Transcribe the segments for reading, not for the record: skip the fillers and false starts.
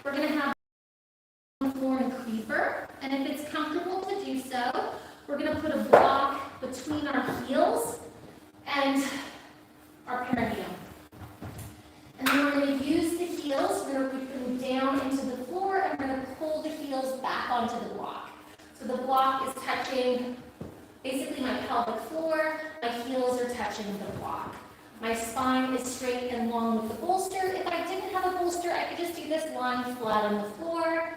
We're going to have the floor and creeper, and if it's comfortable to do so, we're going to put a block between our heels and our perineum. And then we're going to use the heels, we're going to put them down into the floor, and we're going to pull the heels back onto the block. So the block is touching basically my pelvic floor, my heels are touching the block. My spine is straight and long with the bolster. If I didn't have a bolster, I could just do this lying flat on the floor.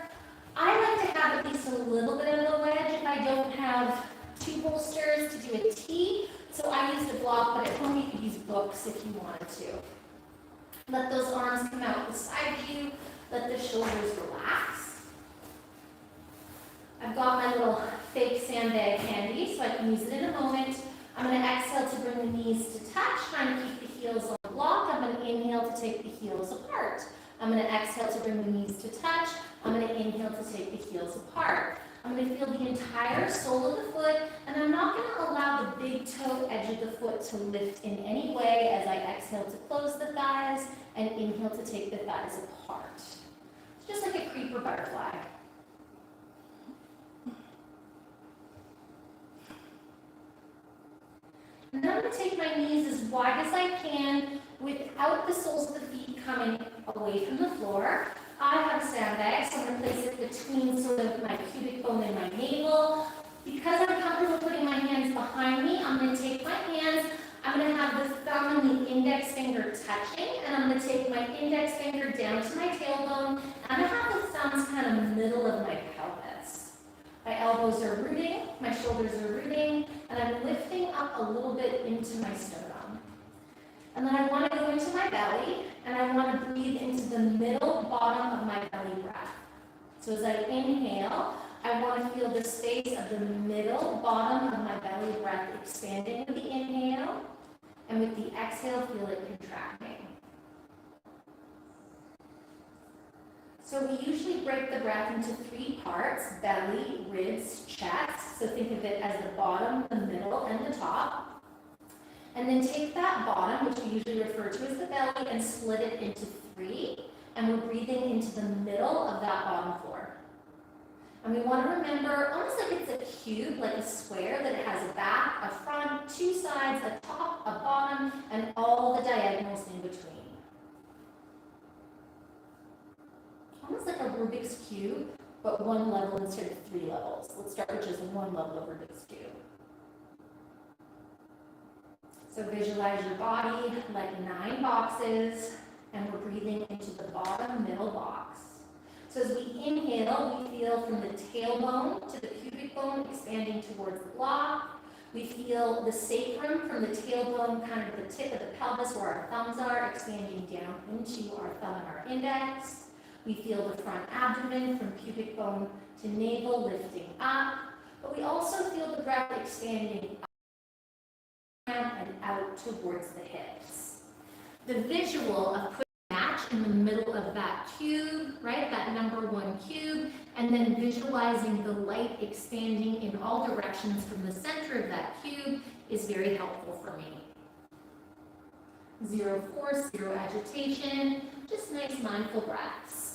I like to have at least a little bit of a wedge if I don't have two bolsters to do a T. So I used a block, but at home you could use books if you wanted to. Let those arms come out beside you. Let the shoulders relax. I've got my little fake sandbag handy, so I can use it in a moment. I'm going to exhale to bring the knees to touch, trying to keep the heels on the block. I'm going to inhale to take the heels apart. I'm going to exhale to bring the knees to touch. I'm going to inhale to take the heels apart. I'm going to feel the entire sole of the foot, and I'm not going to allow the big toe edge of the foot to lift in any way as I exhale to close the thighs and inhale to take the thighs apart. It's just like a creeper butterfly. And then I'm going to take my knees as wide as I can without the soles of the feet coming away from the floor. I have a sandbag, so I'm going to place it between sort of my pubic bone and my navel. Because I'm comfortable putting my hands behind me, I'm going to take my hands, I'm going to have the thumb and the index finger touching, and I'm going to take my index finger down to my tailbone, and I'm going to have the thumbs kind of middle of my pelvis. My elbows are rooting, my shoulders are rooting, and I'm lifting up a little bit into my sternum. And then I want to go into my belly, and I want to breathe into the middle bottom of my belly breath. So as I inhale, I want to feel the space of the middle bottom of my belly breath expanding with the inhale, and with the exhale, feel it contracting. So we usually break the breath into three parts: belly, ribs, chest. So think of it as the bottom, the middle, and the top. And then take that bottom, which we usually refer to as the belly, and split it into three. And we're breathing into the middle of that bottom floor. And we want to remember, almost like it's a cube, like a square, that it has a back, a front, two sides, a top, a bottom, and all the diagonals in between. Almost like a Rubik's Cube, but one level instead of three levels. Let's start with just one level of Rubik's Cube. So visualize your body like 9 boxes, and we're breathing into the bottom middle box. So as we inhale, we feel from the tailbone to the pubic bone expanding towards the block. We feel the sacrum from the tailbone, kind of the tip of the pelvis where our thumbs are, expanding down into our thumb and our index. We feel the front abdomen from pubic bone to navel lifting up. But we also feel the breath expanding up and out towards the hips. The visual of putting a match in the middle of that cube, right, that number 1 cube, and then visualizing the light expanding in all directions from the center of that cube is very helpful for me. 0 force, 0 agitation, just nice mindful breaths.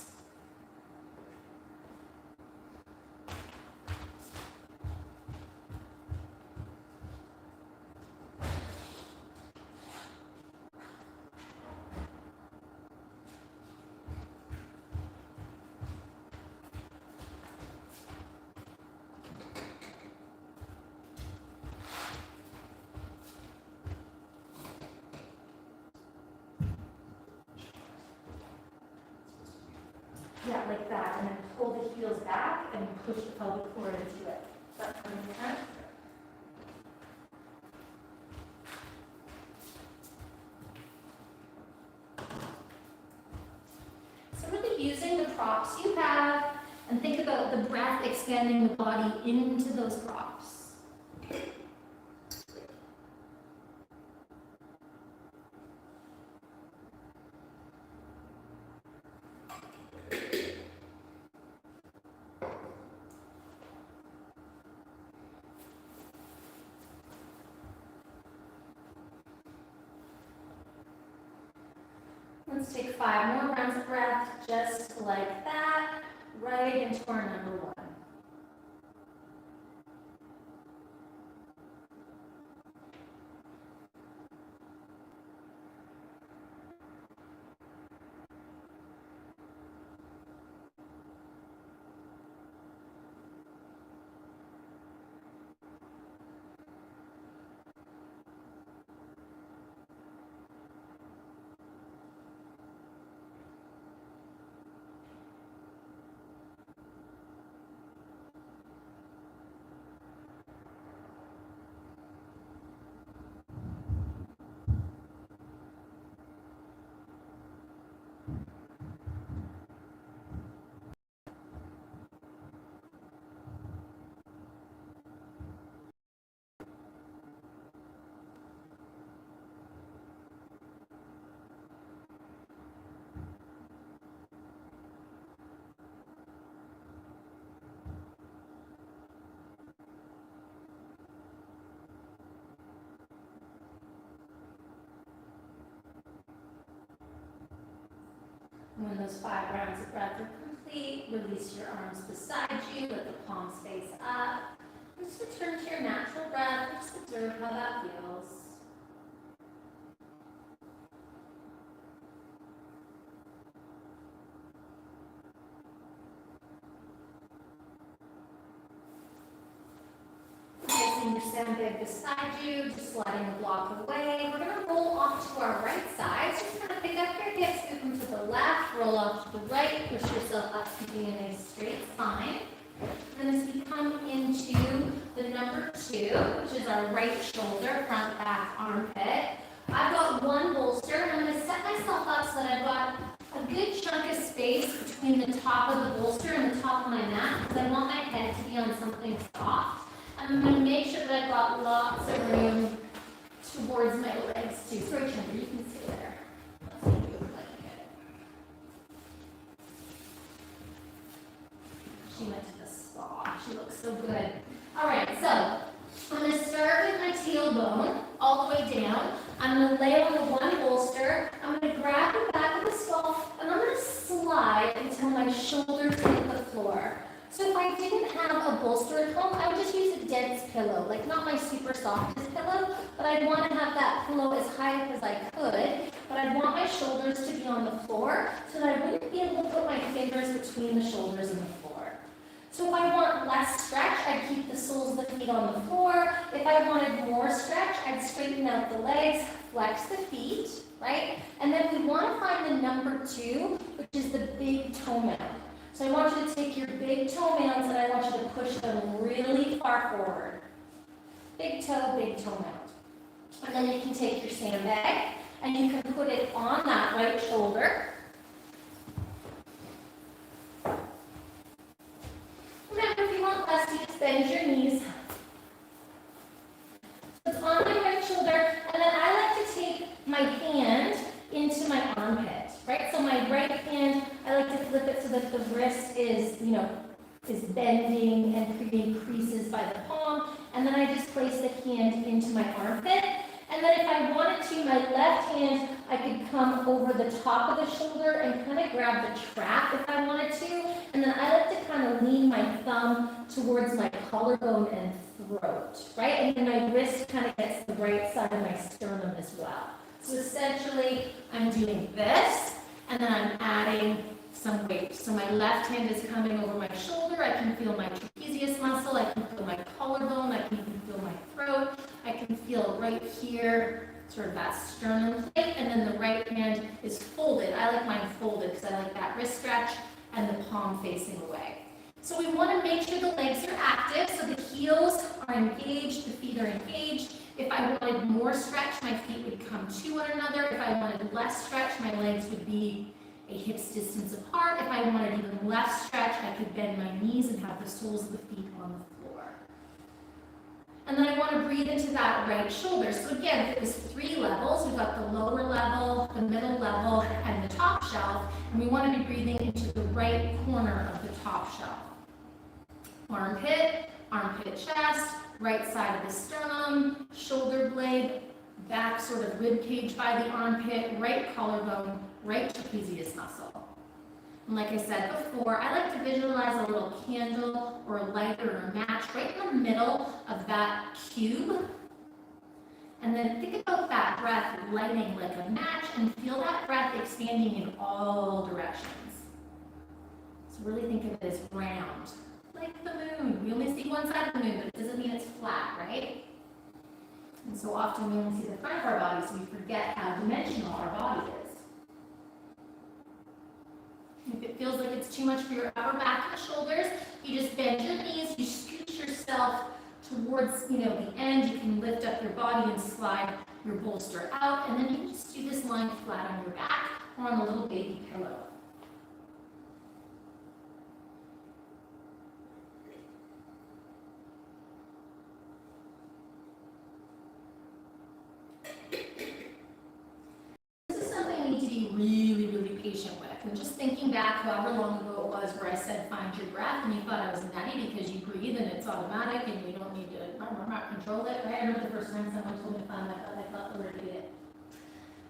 Yeah, like that, and then pull the heels back and push the pelvic floor into it. Does that make sense? So really using the props you have, and think about the breath expanding the body into those props. Let's take 5 more rounds of breath, just like that, right into our number 1. When those 5 rounds of breath are complete, release your arms beside you, let the palms face up. Just return to your natural breath, just observe how that feels. Placing your sandbag beside you, just sliding the block away. We're going to roll off to our right side. So just kind of pick up your hips, move them to the left, roll off to the right, push yourself up, keeping a nice straight spine. And as we come into the number 2, which is our right shoulder, front, back, armpit, I've got 1 bolster, and I'm going to set myself up so that I've got a good chunk of space between the top of the bolster and the top of my mat, because I want my head to be on something soft. I'm going to make sure that I've got lots of room towards my legs too. Sorry, Chandra, you can stay there. Let's see if you look like it. She went to the spa. She looks so good. All right, so I'm going to start with my tailbone all the way down. I'm going to lay on the 1 bolster. I'm going to grab the back of the skull, and I'm going to slide until my shoulders hit the floor. So if I didn't have a bolster at home, I would just use a dense pillow, like not my super softest pillow, but I'd want to have that pillow as high up as I could, but I'd want my shoulders to be on the floor so that I wouldn't be able to put my fingers between the shoulders and the floor. So if I want less stretch, I'd keep the soles of the feet on the floor. If I wanted more stretch, I'd straighten out the legs, flex the feet, right? And then we want to find the number 2, which is the big toe mound. So I want you to take your big toe mounds and I want you to push them really far forward. Big toe mound. And then you can take your sandbag and you can put it on that right shoulder. Remember, if you want less, you just bend your knees. So it's on my right shoulder, and then I like to take my hand into my armpit, right? So my right hand, I like to flip it so that the wrist is, is bending and creating creases by the palm. And then I just place the hand into my armpit. And then if I wanted to, my left hand, I could come over the top of the shoulder and kind of grab the trap if I wanted to. And then I like to kind of lean my thumb towards my collarbone and throat, right? And then my wrist kind of gets the right side of my sternum as well. So essentially, I'm doing this, and then I'm adding some weight. So my left hand is coming over my shoulder. I can feel my trapezius muscle. I can feel my collarbone. I can feel my throat. I can feel right here, sort of that sternum plate. And then the right hand is folded. I like mine folded because I like that wrist stretch and the palm facing away. So we want to make sure the legs are active. So the heels are engaged, the feet are engaged. If I wanted more stretch, my feet would come to one another. If I wanted less stretch, my legs would be a hip's distance apart. If I wanted even less stretch, I could bend my knees and have the soles of the feet on the floor. And then I want to breathe into that right shoulder. So again, it was 3 levels. We've got the lower level, the middle level, and the top shelf. And we want to be breathing into the right corner of the top shelf. Armpit, armpit chest, right side of the sternum, shoulder blade, back sort of rib cage by the armpit, right collarbone, right trapezius muscle. And like I said before, I like to visualize a little candle or a lighter or a match right in the middle of that cube. And then think about that breath lighting like a match and feel that breath expanding in all directions. So really think of it as round, like the moon. We only see one side of the moon, but it doesn't mean it's flat, right? And so often we only see the front of our body, so we forget how dimensional our body is. If it feels like it's too much for your upper back and shoulders, you just bend your knees, you scooch yourself towards, the end. You can lift up your body and slide your bolster out, and then you can just do this lying flat on your back or on a little baby pillow. This is something we need to be really, really patient with. And just thinking back however long ago it was where I said find your breath and you thought I was nutty because you breathe and it's automatic and you don't need to control it, right? I remember the first time someone told me to find my breath, I thought, where did it?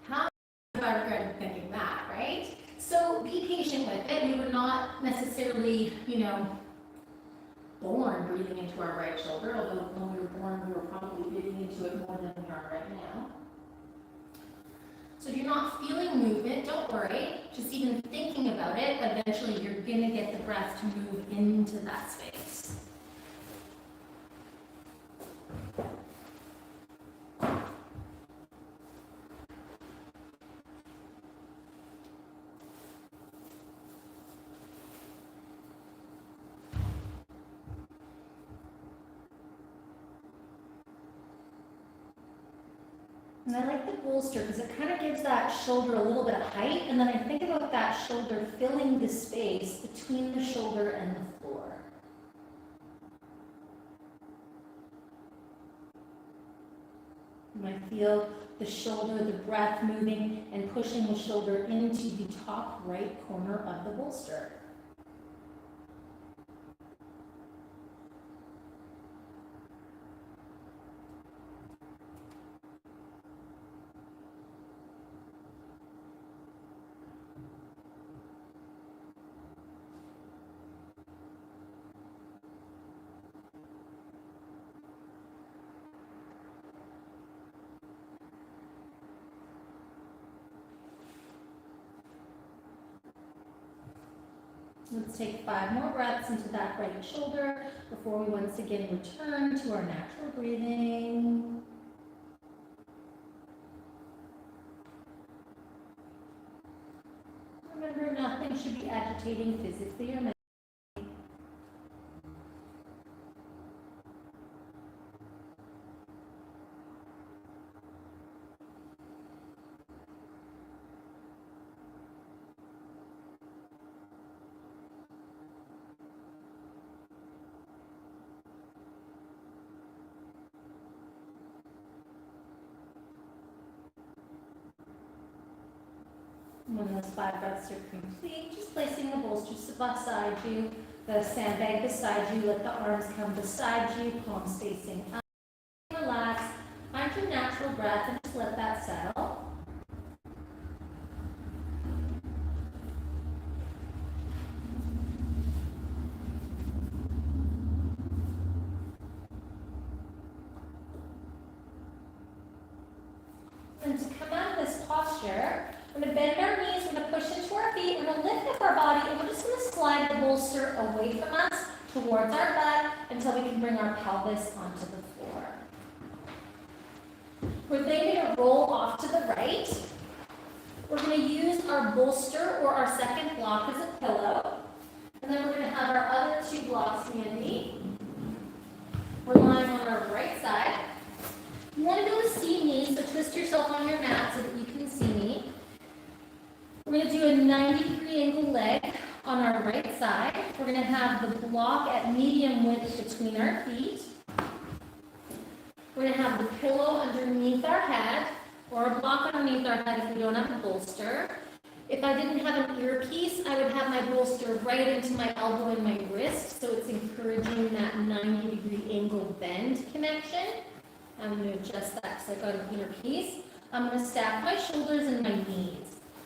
How have I regretted thinking that, right? So be patient with it. We were not necessarily, born breathing into our right shoulder, although when we were born we were probably breathing into it more than we are right now. So if you're not feeling movement, don't worry. Just even thinking about it, eventually you're going to get the breath to move into that space. And I like the bolster because it kind of gives that shoulder a little bit of height, and then I think about that shoulder filling the space between the shoulder and the floor. And I feel the shoulder, the breath moving and pushing the shoulder into the top right corner of the bolster. Let's take 5 more breaths into that right shoulder before we once again return to our natural breathing. Remember, nothing should be agitating physically or mentally. When those 5 breaths are complete, just placing the bolster beside you, the sandbag beside you, let the arms come beside you, palms facing up. Relax, find your natural breath and just let that settle. And to come out of this posture, we're going to bend our knees, we're going to push into our feet, we're going to lift up our body, and we're just going to slide the bolster away from us towards our butt until we can bring our pelvis onto the floor. We're then going to roll off to the right. We're going to use our bolster or our second block as a pillow. And then we're going to have our other 2 blocks handy. We're lying on our right side. You want to be able to see me, so twist yourself on your mat so that you can see me. We're going to do a 90-degree angle leg on our right side. We're going to have the block at medium width between our feet. We're going to have the pillow underneath our head, or a block underneath our head if we don't have a bolster. If I didn't have an earpiece, I would have my bolster right into my elbow and my wrist, so it's encouraging that 90-degree angle bend connection. I'm going to adjust that because I got an earpiece. I'm going to stack my shoulders and my knees.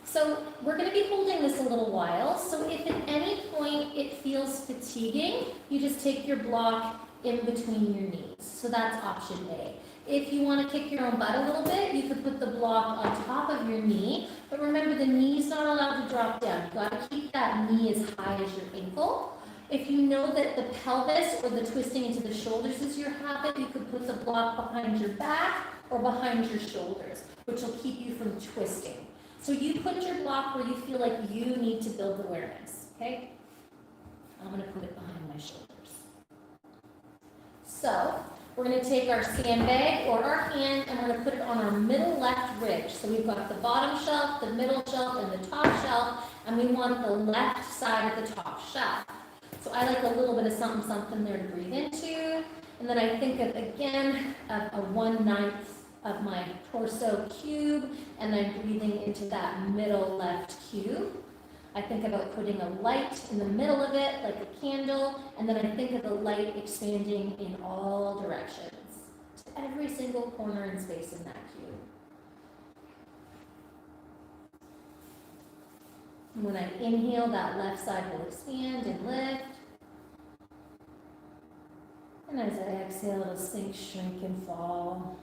So we're going to be holding this a little while. So if at any point it feels fatiguing, you just take your block in between your knees. So that's option A. If you want to kick your own butt a little bit, you could put the block on top of your knee. But remember, the knee's not allowed to drop down. You've got to keep that knee as high as your ankle. If you know that the pelvis or the twisting into the shoulders is your habit, you could put the block behind your back or behind your shoulders, which will keep you from twisting. So you put your block where you feel like you need to build awareness, okay? I'm going to put it behind my shoulders. So we're going to take our sandbag or our hand and we're going to put it on our middle left ridge. So we've got the bottom shelf, the middle shelf, and the top shelf, and we want the left side of the top shelf. So I like a little bit of something, something there to breathe into. And then I think of, again, of a 1/9 of my torso cube, and I'm breathing into that middle left cube. I think about putting a light in the middle of it, like a candle, and then I think of the light expanding in all directions, to every single corner and space in that cube. And when I inhale, that left side will expand and lift. And as I exhale, it'll sink, shrink, and fall.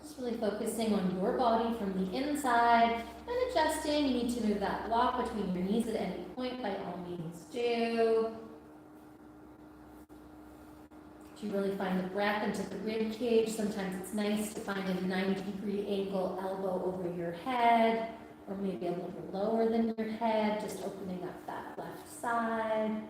Just really focusing on your body from the inside and adjusting. You need to move that block between your knees at any point, by all means do. If you really find the breath into the rib cage, sometimes it's nice to find a 90-degree angle, elbow over your head, or maybe a little lower than your head, just opening up that left side.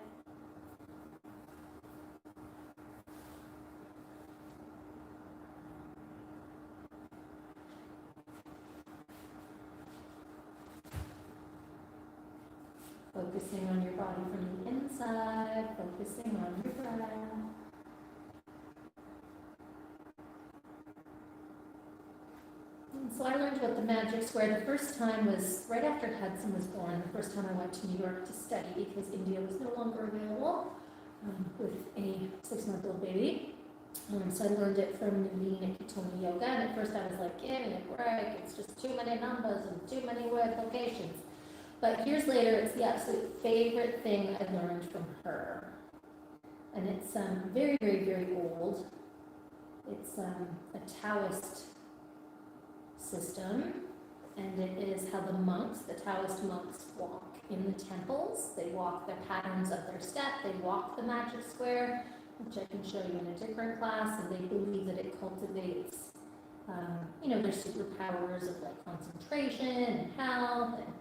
Focusing on your body from the inside, focusing on your breath. And so I learned about the magic square. The first time was right after Hudson was born, the first time I went to New York to study because India was no longer available with a 6-month-old baby. So I learned it from Naveen at Kitoni Yoga, and at first I was like, give me a break, it's just too many numbers and too many word locations. But years later, it's the absolute favorite thing I learned from her. And it's very, very, very old. It's a Taoist system, and it is how the monks, the Taoist monks, walk in the temples. They walk their patterns of their step, they walk the magic square, which I can show you in a different class, and they believe that it cultivates, their superpowers of like concentration and health and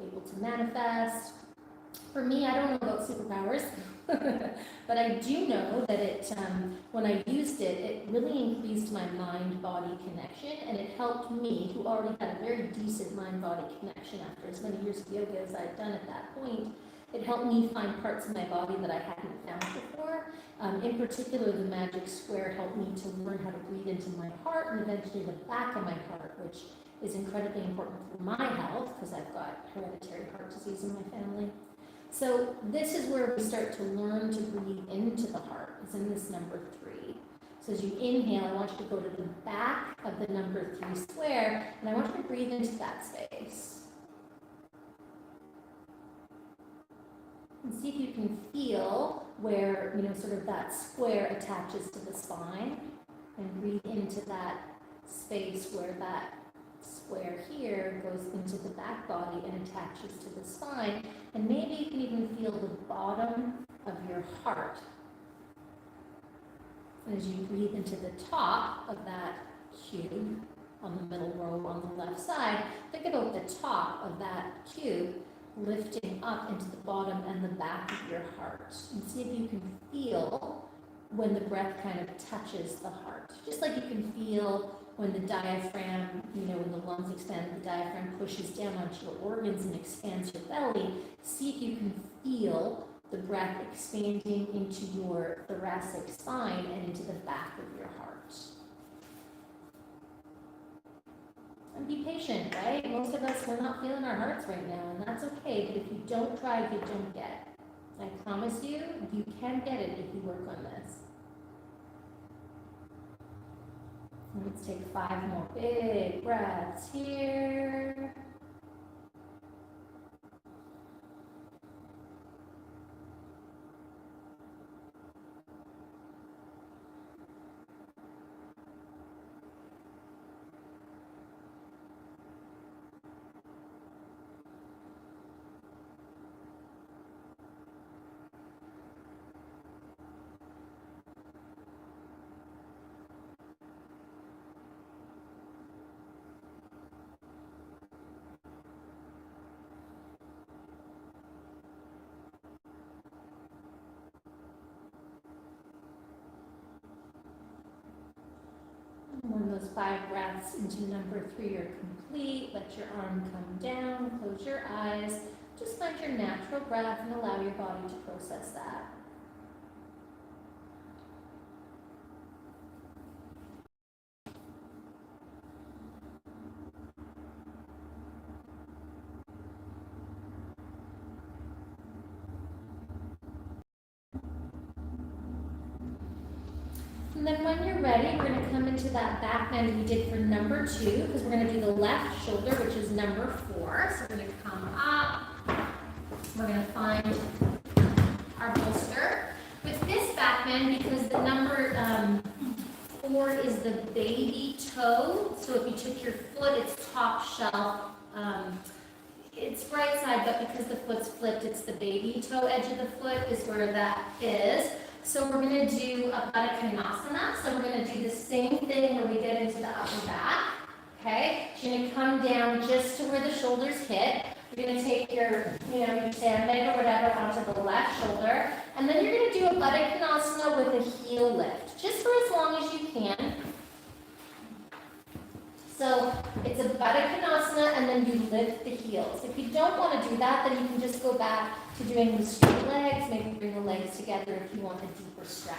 able to manifest. For me, I don't know about superpowers, but I do know that it, when I used it, it really increased my mind-body connection, and it helped me, who already had a very decent mind-body connection after as many years of yoga as I'd done at that point. It helped me find parts of my body that I hadn't found before. In particular, the magic square helped me to learn how to breathe into my heart and eventually the back of my heart, which is incredibly important for my health because I've got hereditary heart disease in my family. So this is where we start to learn to breathe into the heart. It's in this number 3. So as you inhale, I want you to go to the back of the number 3 square, and I want you to breathe into that space. And see if you can feel where, sort of that square attaches to the spine, and breathe into that space where that square here goes into the back body and attaches to the spine. And maybe you can even feel the bottom of your heart. And as you breathe into the top of that cube on the middle row on the left side, think about the top of that cube lifting up into the bottom and the back of your heart. And see if you can feel when the breath kind of touches the heart. Just like you can feel when the diaphragm, when the lungs expand, the diaphragm pushes down onto your organs and expands your belly. See if you can feel the breath expanding into your thoracic spine and into the back of your heart. And be patient, right? Most of us, we're not feeling our hearts right now, and that's okay, but if you don't try, you don't get. I promise you, you can get it if you work on this. Let's take 5 more big breaths here. When those 5 breaths into number 3 are complete, let your arm come down, close your eyes, just find your natural breath and allow your body to process that. And then when you're ready, we're going to come into that back bend we did for number 2, because we're going to do the left shoulder, which is number 4. So we're going to come up. We're going to find our bolster. With this back bend, because the number 4 is the baby toe, so if you took your foot, it's top shelf. It's right side, but because the foot's flipped, it's the baby toe edge of the foot is where that is. So we're going to do a Baddha-Konasana. So we're going to do the same thing where we get into the upper back. Okay? You're going to come down just to where the shoulders hit. You're going to take your, your sandbag or whatever onto the left shoulder. And then you're going to do a Baddha-Konasana with a heel lift, just for as long as you can. So it's a Baddha-Konasana and then you lift the heels. If you don't want to do that, then you can just go back to doing the straight legs, maybe bring the legs together if you want a deeper stretch.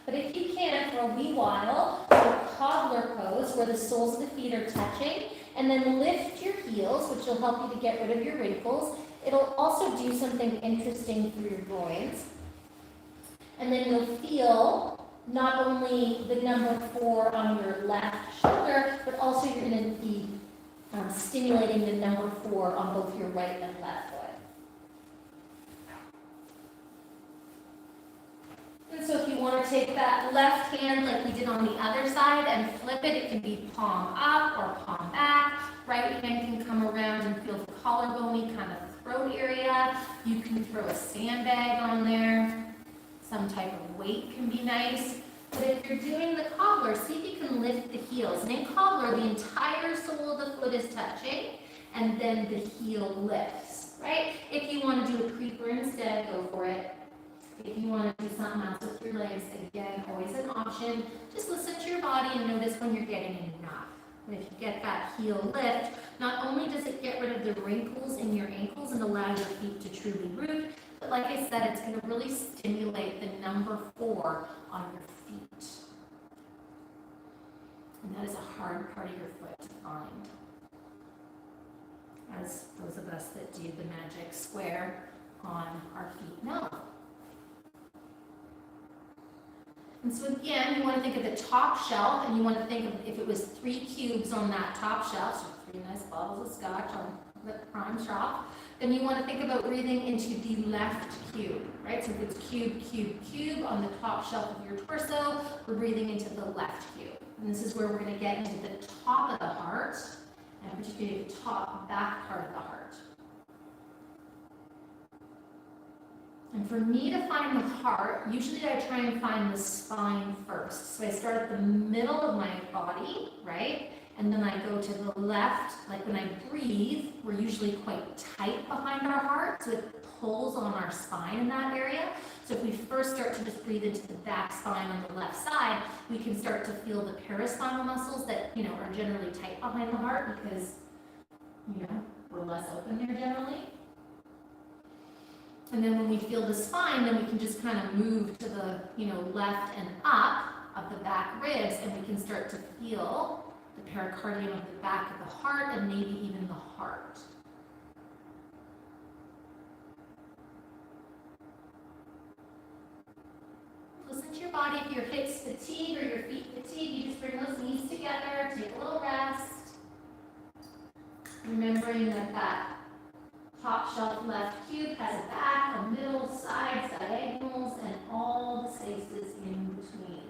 But if you can, for a wee while, do a cobbler pose where the soles of the feet are touching, and then lift your heels, which will help you to get rid of your wrinkles. It'll also do something interesting for your groins. And then you'll feel not only the number 4 on your left shoulder, but also you're going to be stimulating the number 4 on both your right and left foot. And so if you want to take that left hand like we did on the other side and flip it, it can be palm up or palm back. Right hand can come around and feel the collarbone kind of throat area. You can throw a sandbag on there. Some type of weight can be nice. But if you're doing the cobbler, see if you can lift the heels. And in cobbler, the entire sole of the foot is touching, and then the heel lifts, right? If you want to do a creeper instead, go for it. If you want to do something else with your legs, again, always an option. Just listen to your body and notice when you're getting enough. And if you get that heel lift, not only does it get rid of the wrinkles in your ankles and allow your feet to truly root, but like I said, it's going to really stimulate the number 4 on your feet. And that is a hard part of your foot to find. As those of us that do the magic square on our feet know. And so again, you want to think of the top shelf, and you want to think of if it was 3 cubes on that top shelf, so 3 nice bottles of scotch on the prime shelf, then you want to think about breathing into the left cube, right? So if it's cube, cube, cube on the top shelf of your torso, we're breathing into the left cube. And this is where we're going to get into the top of the heart, and particularly the top back part of the heart. And for me to find the heart, usually I try and find the spine first. So I start at the middle of my body, right? And then I go to the left. Like when I breathe, we're usually quite tight behind our heart, so it pulls on our spine in that area. So if we first start to just breathe into the back spine on the left side, we can start to feel the paraspinal muscles that, are generally tight behind the heart because, we're less open there generally. And then when we feel the spine, then we can just kind of move to the, left and up of the back ribs, and we can start to feel the pericardium of the back of the heart and maybe even the heart. Listen to your body. If your hips fatigue or your feet fatigue, you just bring those knees together. together, take a little rest. Remembering that that top shelf left cube has a back, a middle, sides, diagonals, and all the spaces in between.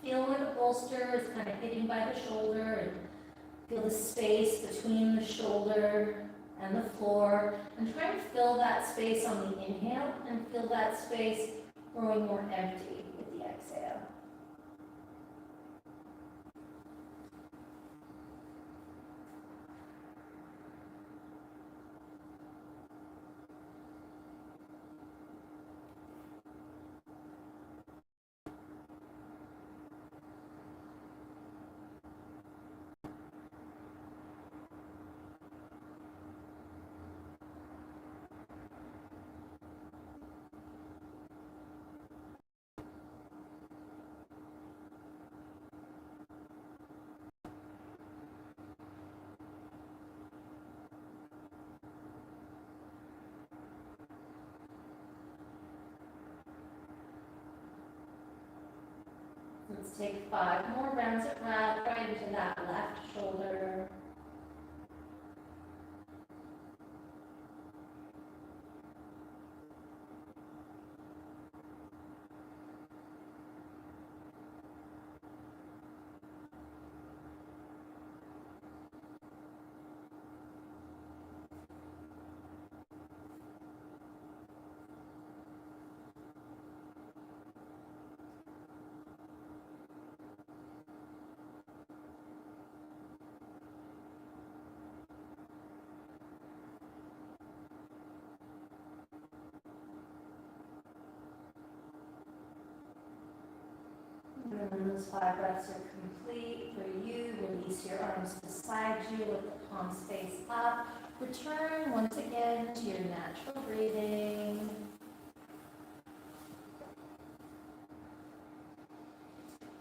Feel where the bolster is kind of hitting by the shoulder and feel the space between the shoulder and the floor, and try and fill that space on the inhale and feel that space growing more empty with the exhale. Let's take 5 more rounds of breath right into that left shoulder. And when those 5 breaths are complete for you, release your arms beside you with the palms face up. Return once again to your natural breathing.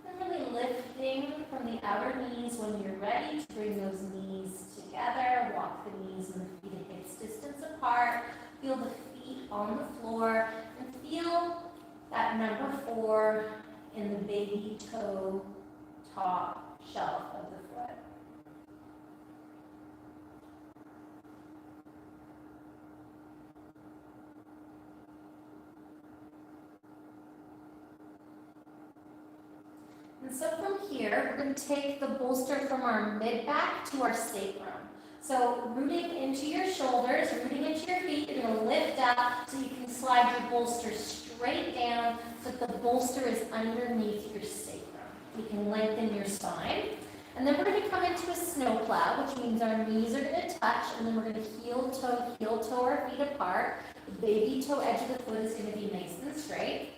And really lifting from the outer knees when you're ready to bring those knees together. Walk the knees and the feet a hips distance apart. Feel the feet on the floor and feel that number 4 in the baby toe top shelf of the foot. And so from here, we're going to take the bolster from our mid-back to our sacrum. So rooting into your shoulders, rooting into your feet, you're going to lift up so you can slide your bolster straight down so that the bolster is underneath your sacrum. You can lengthen your spine. And then we're going to come into a snow plow, which means our knees are going to touch, and then we're going to heel toe our feet apart. The baby toe edge of the foot is going to be nice and straight.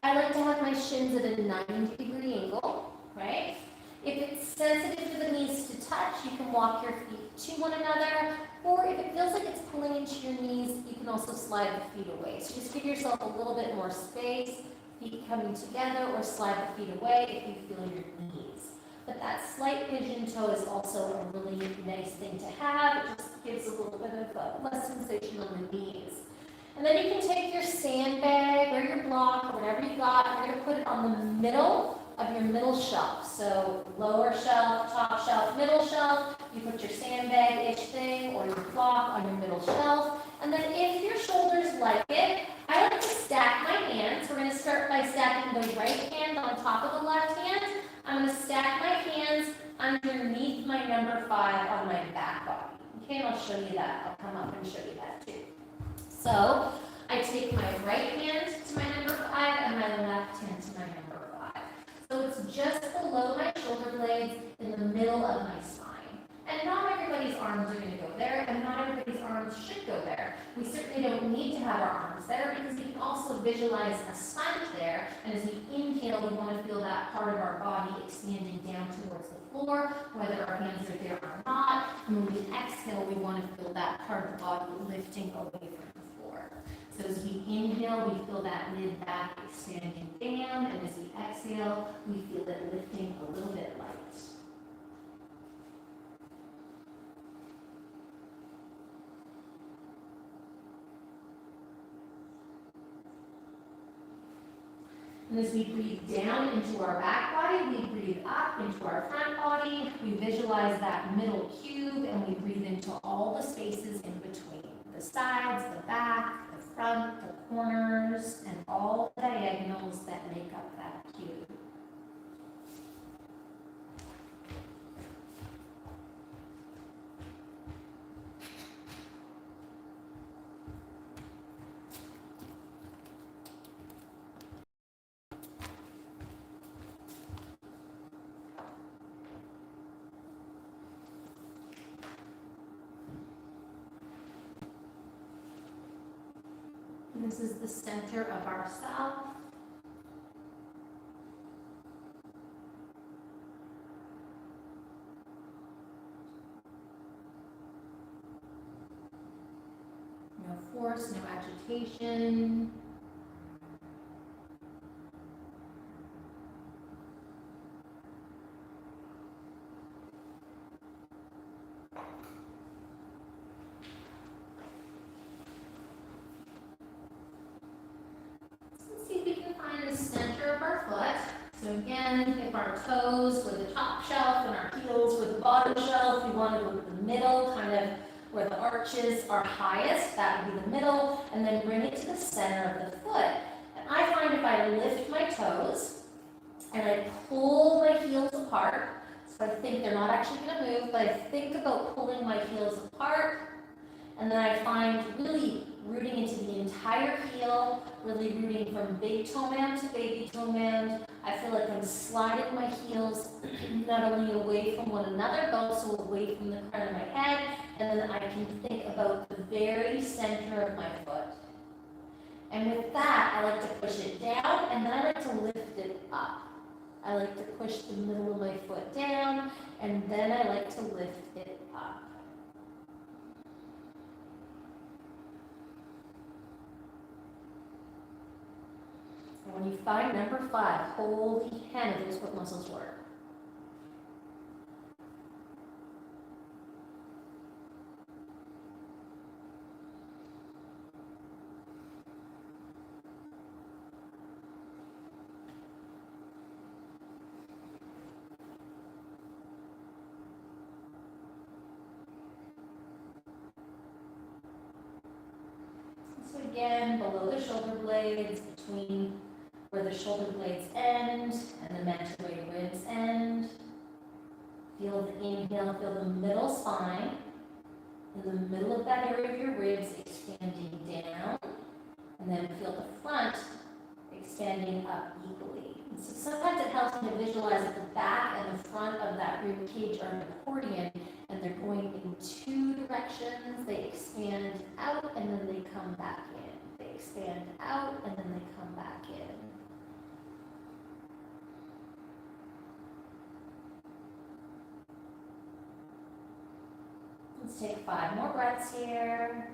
I like to have my shins at a 90-degree angle, right? If it's sensitive for the knees to touch, you can walk your feet to one another, or if it feels like it's pulling into your knees, you can also slide the feet away. So just give yourself a little bit more space, feet coming together, or slide the feet away if you feel your knees. But that slight pigeon toe is also a really nice thing to have. It just gives a little bit of less sensation on the knees. And then you can take your sandbag or your block or whatever you got, and you're going to put it on the middle of your middle shelf. So lower shelf, top shelf, middle shelf. You put your sandbag-ish thing or your block on your middle shelf. And then if your shoulders like it, I like to stack my hands. We're going to start by stacking the right hand on top of the left hand. I'm going to stack my hands underneath my number 5 on my back body. Okay, and I'll show you that. I'll come up and show you that too. So I take my right hand to my number 5 and my left hand to my number 5. So it's just below my shoulder blades in the middle of my spine. And not everybody's arms are going to go there, and not everybody's arms arms should go there. We certainly don't need to have our arms there because we can also visualize a sponge there. And as we inhale, we want to feel that part of our body expanding down towards the floor, whether our hands are there or not. And when we exhale, we want to feel that part of the body lifting away from the floor. So as we inhale, we feel that mid back expanding down, and as we exhale, we feel it lifting a little bit light. And as we breathe down into our back body, we breathe up into our front body. We visualize that middle cube, and we breathe into all the spaces in between. The sides, the back, the front, the corners, and all the diagonals that make up that cube. This is the center of ourself. No force, no agitation. So again, if our toes were the top shelf and our heels were the bottom shelf, we want to go to the middle, kind of where the arches are highest, that would be the middle, and then bring it to the center of the foot. And I find if I lift my toes and I pull my heels apart, so I think they're not actually going to move, but I think about pulling my heels apart, and then I find really rooting into the entire heel, really rooting from big toe mound to baby toe mound. I feel like I'm sliding my heels not only away from one another, but also away from the crown of my head, and then I can think about the very center of my foot. And with that, I like to push it down, and then I like to lift it up. I like to push the middle of my foot down, and then I like to lift it up. When you find number 5, holy hen, those foot muscles work. So again, below the shoulder blades, between where the shoulder blades end and the mental ribs end. Feel the inhale, feel the middle spine. In the middle of that area of your ribs expanding down. And then feel the front expanding up equally. And so sometimes it helps me to visualize that the back and the front of that rib cage are an accordion, and they're going in 2 directions. They expand out and then they come back in. They expand out and then they come back in. Let's take 5 more breaths here.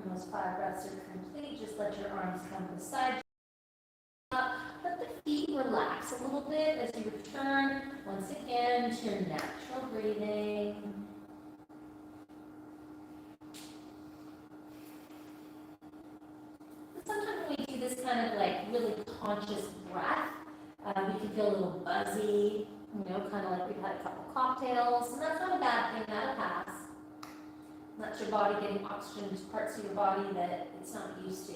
When those 5 breaths are complete, just let your arms come to the side. Let the feet relax a little bit as you return once again to your natural breathing. Sometimes when we do this kind of like really conscious breath, we can feel a little buzzy, kind of like we've had a couple cocktails, and that's not a bad thing, that'll pass. That's your body getting oxygen to parts of your body that it's not used to.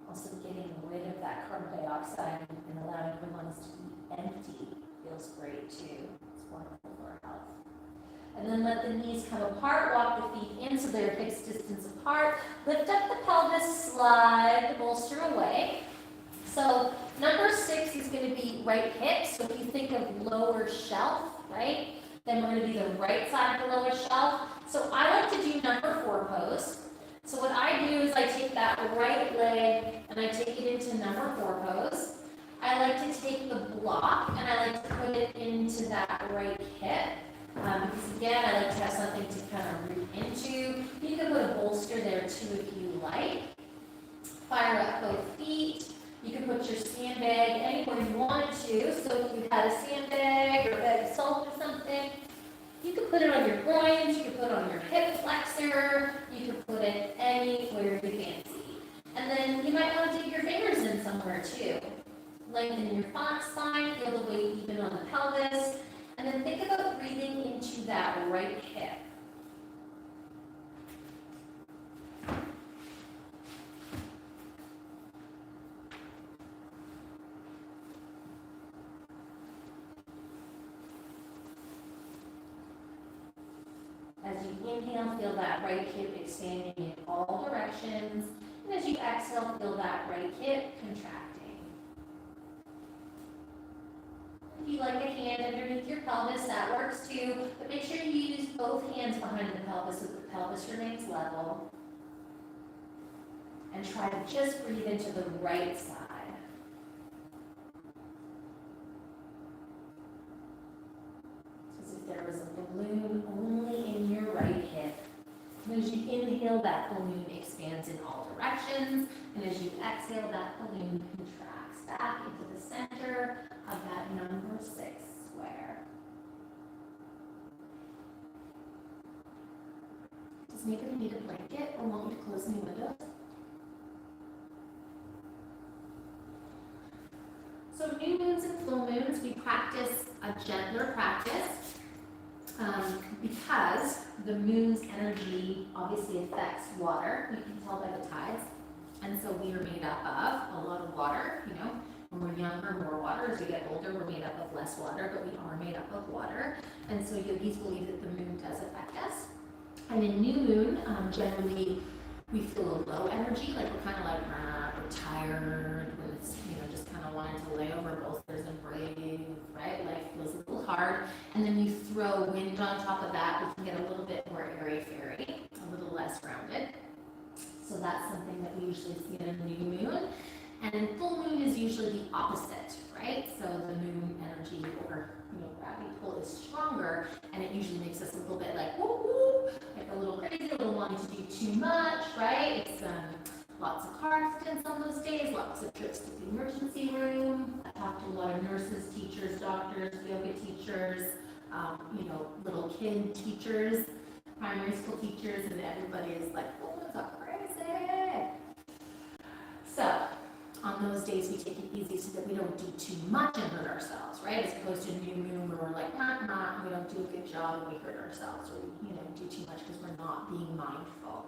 Also getting rid of that carbon dioxide and allowing your lungs to be empty feels great too. It's wonderful for our health. And then let the knees come apart, walk the feet in so they're a fixed distance apart. Lift up the pelvis, slide the bolster away. So number 6 is going to be right hip. So if you think of lower shelf, right, then we're going to be the right side of the lower shelf. So I like to do number 4 pose. So what I do is I take that right leg and I take it into number 4 pose. I like to take the block and I like to put it into that right hip. Because again, I like to have something to kind of root into. You can put a bolster there too if you like. Fire up both feet. You can put your sandbag anywhere you wanted to. So if you had a sandbag or a bag of salt or something, you can put it on your groins, you can put it on your hip flexor, you can put it anywhere you fancy. And then you might want to dig your fingers in somewhere too. Lengthen your spine, feel the weight even on the pelvis. And then think about breathing into that right hip. As you inhale, feel that right hip expanding in all directions. And as you exhale, feel that right hip contracting. If you like a hand underneath your pelvis, that works too. But make sure you use both hands behind the pelvis so the pelvis remains level. And try to just breathe into the right side. As if there was a balloon only in your right hip. And as you inhale, that balloon expands in all directions. And as you exhale, that balloon contracts back into the center of that number 6 square. Does anybody need a blanket or want me to close any windows? So new moons and full moons, we practice a gentler practice because the moon's energy obviously affects water. You can tell by the tides. And so we are made up of a lot of water, When we're younger, more water. As we get older, we're made up of less water, but we are made up of water. And so yogis believe that the moon does affect us. And in new moon, generally, we feel a low energy, like we're kind of like, we're tired, when it's, just kind of wanting to lay over bolsters and breathe, right? Life feels a little hard. And then you throw wind on top of that, we can get a little bit more airy-fairy, a little less grounded. So that's something that we usually see in a new moon. And in full moon is usually the opposite, right? So the moon energy or gravity pull is stronger, and it usually makes us a little bit like woo, like a little crazy, a little wanting to do too much, right? It's lots of car accidents on those days, lots of trips to the emergency room. I talked to a lot of nurses, teachers, doctors, yoga teachers, little kid teachers, primary school teachers, and everybody is like, oh, it's a crazy. So on those days, we take it easy so that we don't do too much and hurt ourselves, right? As opposed to a new moon where we're like, we don't do a good job and we hurt ourselves, or we, do too much because we're not being mindful.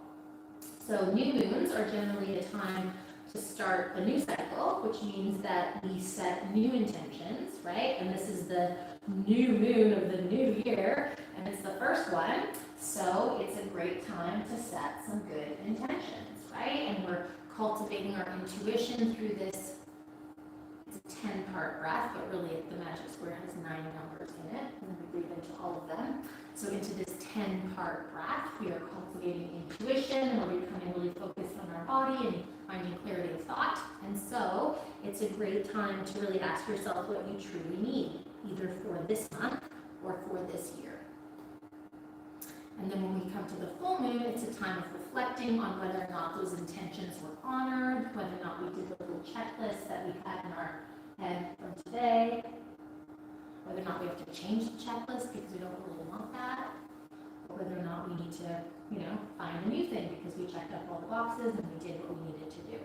So new moons are generally a time to start a new cycle, which means that we set new intentions, right? And this is the new moon of the new year, and it's the first one. So it's a great time to set some good intentions, right? And we're cultivating our intuition through this. It's a 10-part breath, but really the magic square has 9 numbers in it, and then we breathe into all of them. So into this 10-part breath, we are cultivating intuition, and we're becoming really focused on our body and finding clarity of thought. And so it's a great time to really ask yourself what you truly need, either for this month or for this year. And then when we come into the full moon, it's a time of reflecting on whether or not those intentions were honored, whether or not we did the little checklist that we had in our head from today, whether or not we have to change the checklist because we don't really want that, or whether or not we need to, find a new thing because we checked up all the boxes and we did what we needed to do.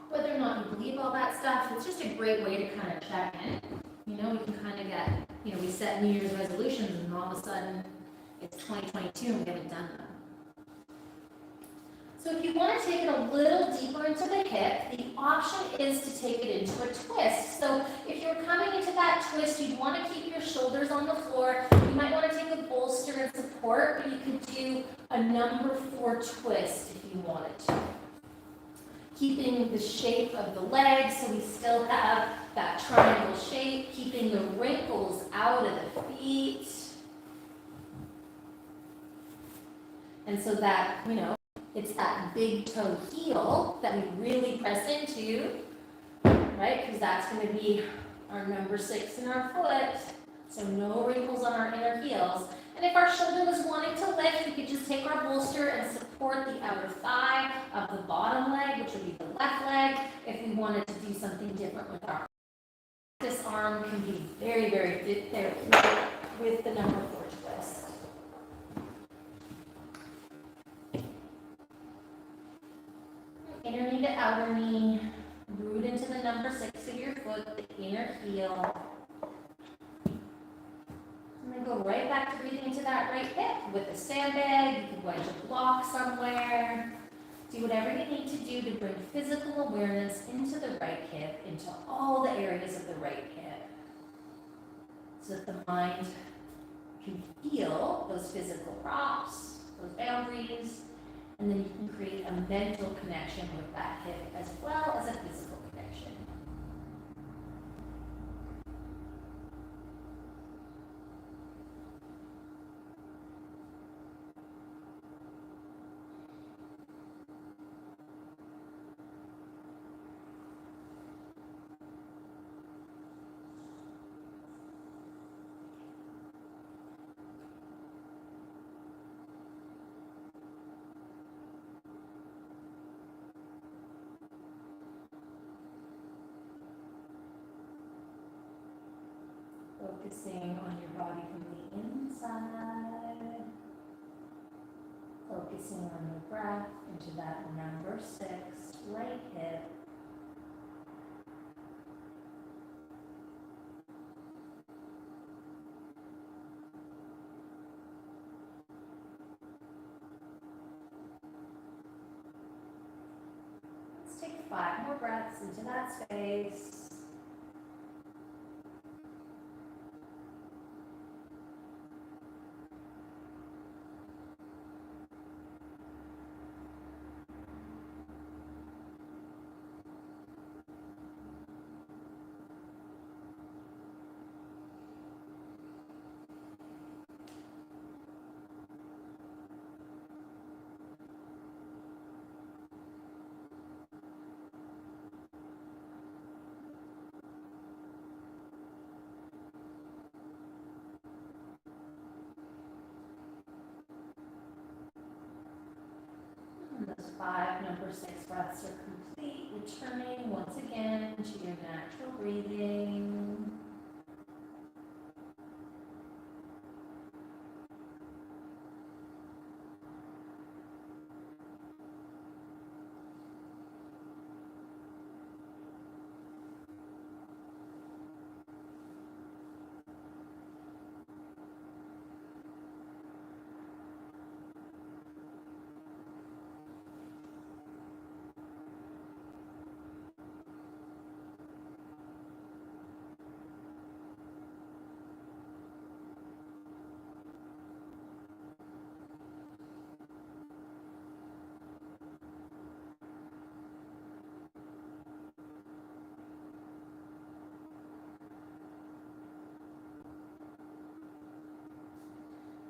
Whether or not you believe all that stuff, it's just a great way to kind of check in. We can kind of get, we set New Year's resolutions and all of a sudden it's 2022 and we haven't done them. So if you want to take it a little deeper into the hip, the option is to take it into a twist. So if you're coming into that twist, you'd want to keep your shoulders on the floor. You might want to take a bolster and support, but you could do a number 4 twist if you wanted to. Keeping the shape of the legs, so we still have that triangle shape, keeping the wrinkles out of the feet. And so that, it's that big toe heel that we really press into, right? Because that's going to be our number 6 in our foot. So no wrinkles on our inner heels. And if our shoulder was wanting to lift, we could just take our bolster and support the outer thigh of the bottom leg, which would be the left leg. If we wanted to do something different with our this arm can be very, very fit there with the number 4 twist. Inner knee to outer knee, root into the number 6 of your foot, the inner heel. And then go right back to breathing into that right hip with a sandbag. You can wedge a block somewhere. Do whatever you need to do to bring physical awareness into the right hip, into all the areas of the right hip, so that the mind can feel those physical props, those boundaries, and then you can create a mental connection with that hip as well as a physical connection. Focusing on your body from the inside. Focusing on your breath into that number 6 right hip. Let's take 5 more breaths into that space. Those 5 number 6 breaths are complete. Returning once again to your natural breathing.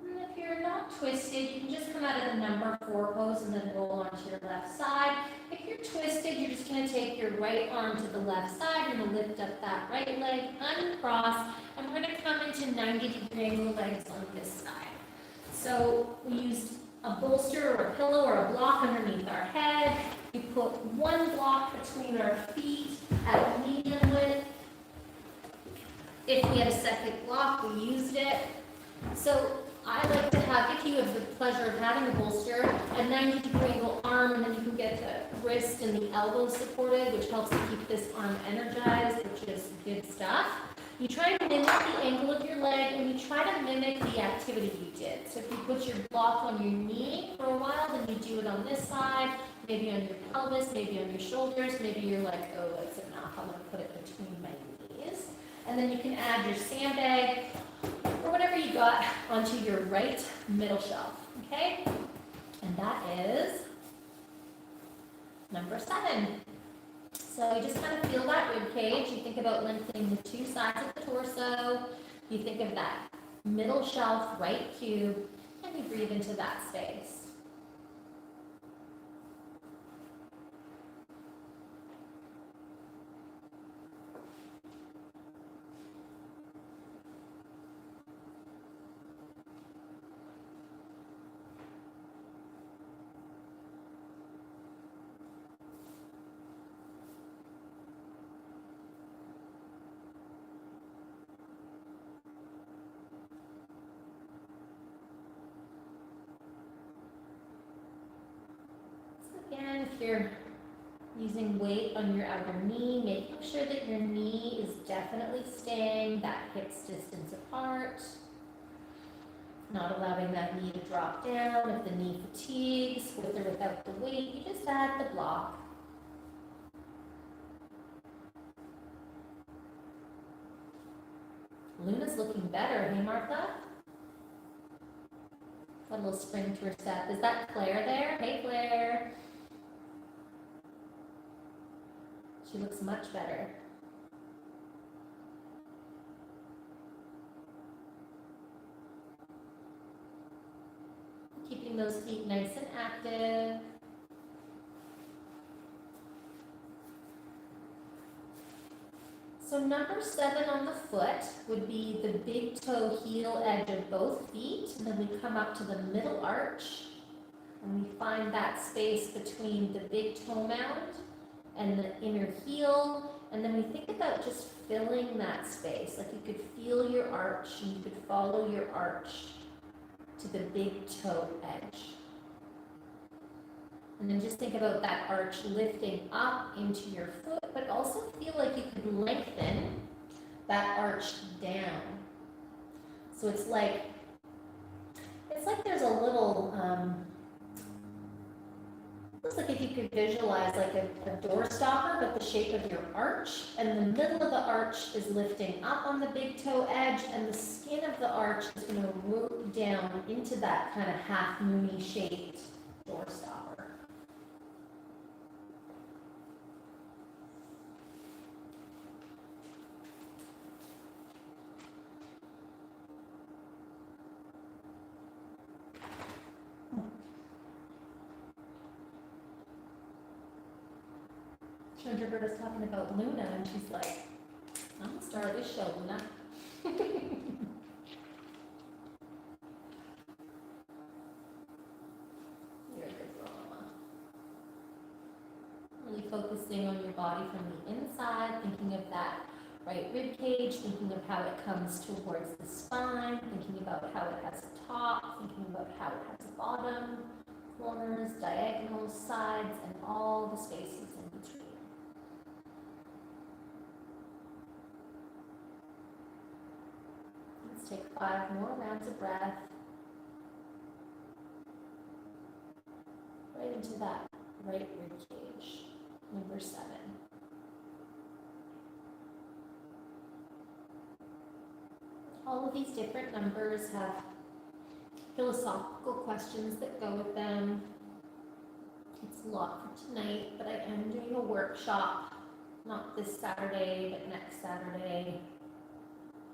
If you're not twisted, you can just come out of the number 4 pose and then roll onto your left side. If you're twisted, you're just going to take your right arm to the left side. You're going to lift up that right leg, uncross, and we're going to come come into 90-degree angle legs on this side. So we used a bolster or a pillow or a block underneath our head. We put one block between our feet at medium width. If we had a second block, we used it. So I like to have, if you have the pleasure of having a bolster, a 90-degree angle arm, and then you can get the wrist and the elbow supported, which helps to keep this arm energized, which is good stuff. You try to mimic the angle of your leg, and you try to mimic the activity you did. So if you put your block on your knee for a while, then you do it on this side, maybe on your pelvis, maybe on your shoulders, maybe you're like, oh, that's enough, I'm going to put it between my knees. And then you can add your sandbag or whatever you got onto your right middle shelf, okay? And that is number 7. So you just kind of feel that rib cage. You think about lengthening the 2 sides of the torso. You think of that middle shelf, right cube, and you breathe into that space. Again, if you're using weight on your outer knee, making sure that your knee is definitely staying that hips distance apart. Not allowing that knee to drop down. If the knee fatigues, with or without the weight, you just add the block. Luna's looking better, hey Martha? Got a little spring to her step. Is that Claire there? Hey Claire. She looks much better. Keeping those feet nice and active. So number 7 on the foot would be the big toe heel edge of both feet, and then we come up to the middle arch, and we find that space between the big toe mound and the inner heel, and then we think about just filling that space, like you could feel your arch, and you could follow your arch to the big toe edge. And then just think about that arch lifting up into your foot, but also feel like you could lengthen that arch down. So it's like there's a little, looks like if you could visualize like a door stopper, but the shape of your arch, and the middle of the arch is lifting up on the big toe edge, and the skin of the arch is going to root down into that kind of half moony shaped door stopper. Roberta's talking about Luna, and she's like, I'm gonna start this show, Luna. You're a good girl, Mama. Really focusing on your body from the inside, thinking of that right rib cage, thinking of how it comes towards the spine, thinking about how it has a top, thinking about how it has a bottom, corners, diagonals, sides, and all the spaces in between. Let's take 5 more rounds of breath. Right into that right rib cage, number 7. All of these different numbers have philosophical questions that go with them. It's a lot for tonight, but I am doing a workshop, not this Saturday, but next Saturday,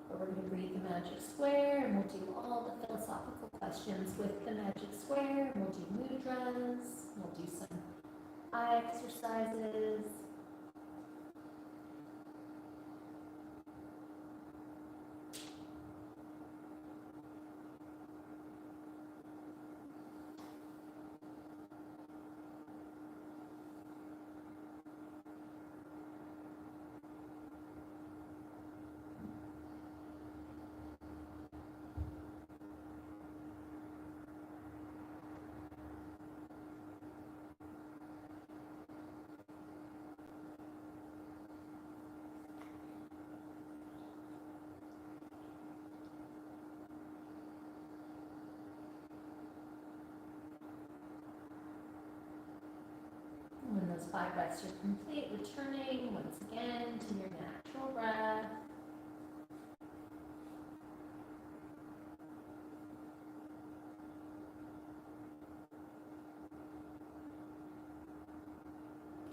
where we're going to read the magic square, and we'll do all the philosophical questions with the magic square, and we'll do mudras, we'll do some eye exercises. 5 breaths are complete, returning once again to your natural breath.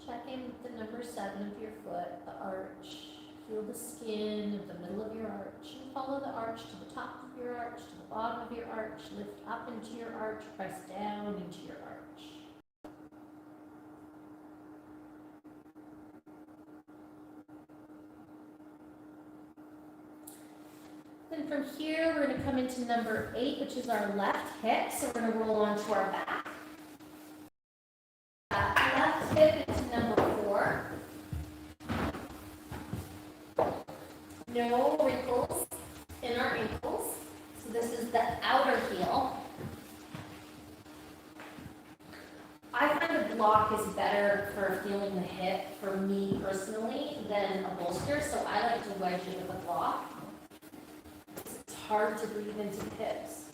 Check in with the number 7 of your foot, the arch. Feel the skin of the middle of your arch. And follow the arch to the top of your arch, to the bottom of your arch. Lift up into your arch, press down into your arch. Then from here, we're going to come into number 8, which is our left hip. So we're going to roll onto our back. Left hip into number 4. No wrinkles in our ankles. So this is the outer heel. I find a block is better for feeling the hip, for me personally, than a bolster. So I like to wedge it with a block. It's hard to breathe into the hips.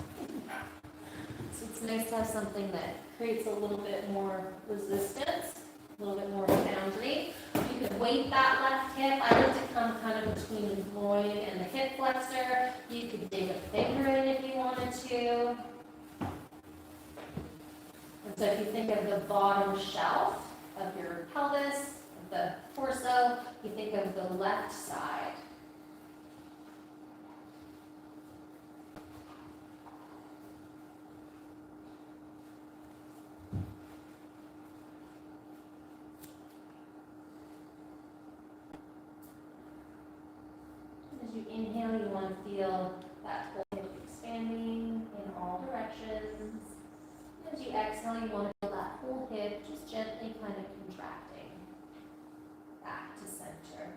So it's nice to have something that creates a little bit more resistance, a little bit more boundary. You could weight that left hip. I like to come kind of between the groin and the hip flexor. You could dig a finger in if you wanted to. And so if you think of the bottom shelf of your pelvis, of the torso, you think of the left side. As you inhale, you want to feel that whole hip expanding in all directions. As you exhale, you want to feel that whole hip just gently kind of contracting back to center.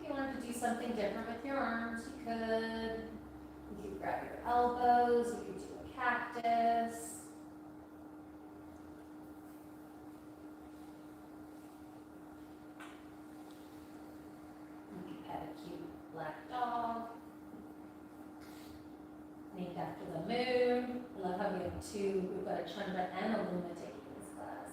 If you wanted to do something different with your arms, you could. You could grab your elbows, you could do a cactus. You could pet a cute black dog. Named after the moon. I love how we have two. We've got a Chandra and a Luna taking this class.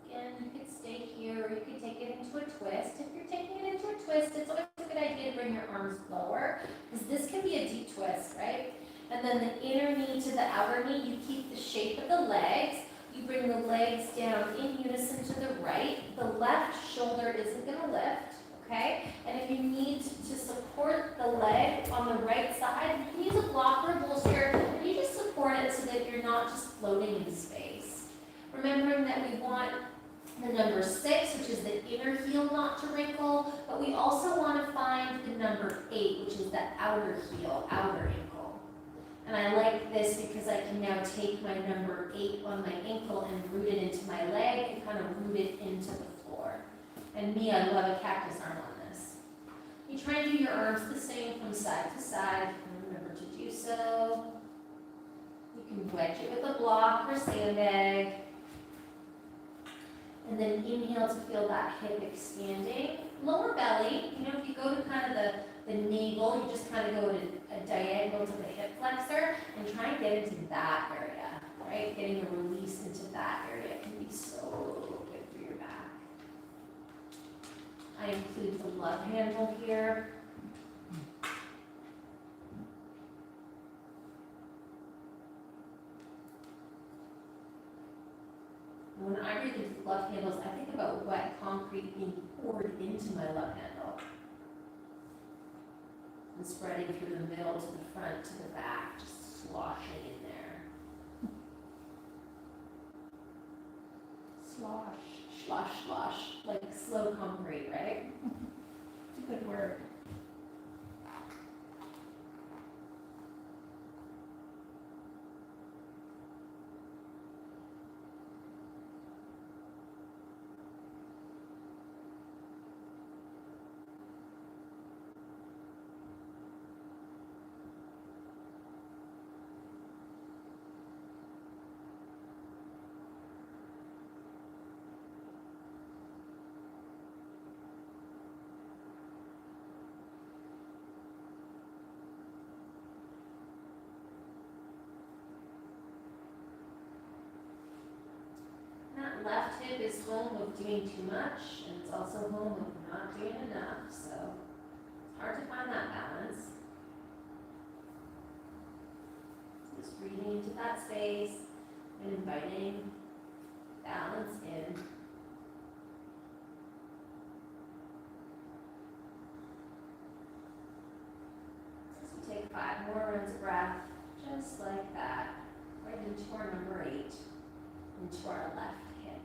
Again, you could stay here or you could take it into a twist. If you're taking it into a twist, it's always a good idea to bring your arms lower because this can be a deep twist, right? And then the inner knee to the outer knee, you keep the shape of the legs. You bring the legs down in unison to the right. The left shoulder isn't going to lift, okay? And if you need to support the leg on the right side, you can use a block or a bolster, and you just support it so that you're not just floating in space. Remembering that we want the number 6, which is the inner heel not to wrinkle, but we also want to find the number 8, which is the outer heel, outer ankle. And I like this because I can now take my number 8 on my ankle and root it into my leg and kind of root it into the floor. And me, I love a cactus arm on this. You try and do your arms the same from side to side, and remember to do so. You can wedge it with a block or sandbag. And then inhale to feel that hip expanding. Lower belly, if you go to kind of the navel, you just kind of go to a diagonal to the hip flexor and try and get into that area, right? Getting a release into that area can be so good for your back. I include the love handle here. When I breathe into the love handles, I think about wet concrete being poured into my love handle and spreading through the middle to the front to the back, just sloshing in there. Slosh, slosh, slosh, like slow concrete, right? It's a good word. That left hip is home of doing too much, and it's also home of not doing enough, so it's hard to find that balance. Just breathing into that space and inviting balance in. As we take 5 more rounds of breath, just like that, right into our number 8, into our left hip.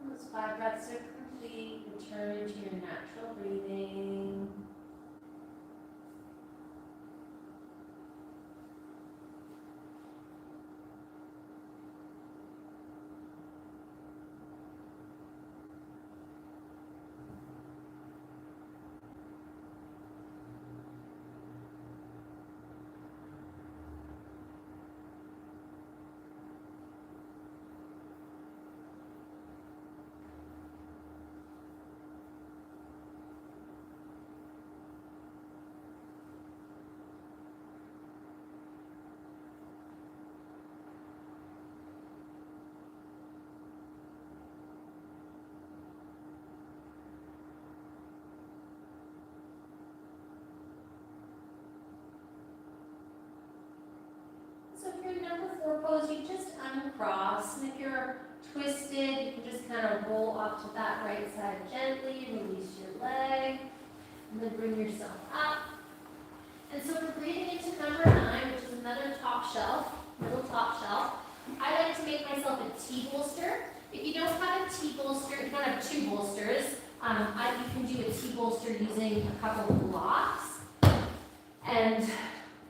Those 5 breaths are complete. Return to your natural breathing. So if you're in number 4 pose, you just uncross. And if you're twisted, you can just kind of roll off to that right side gently, release your leg, and then bring yourself up. And so we're breathing into number 9, which is another top shelf, middle top shelf. I like to make myself a T-bolster. If you don't have a T-bolster, you don't have 2 bolsters, you can do a T-bolster using a couple of blocks and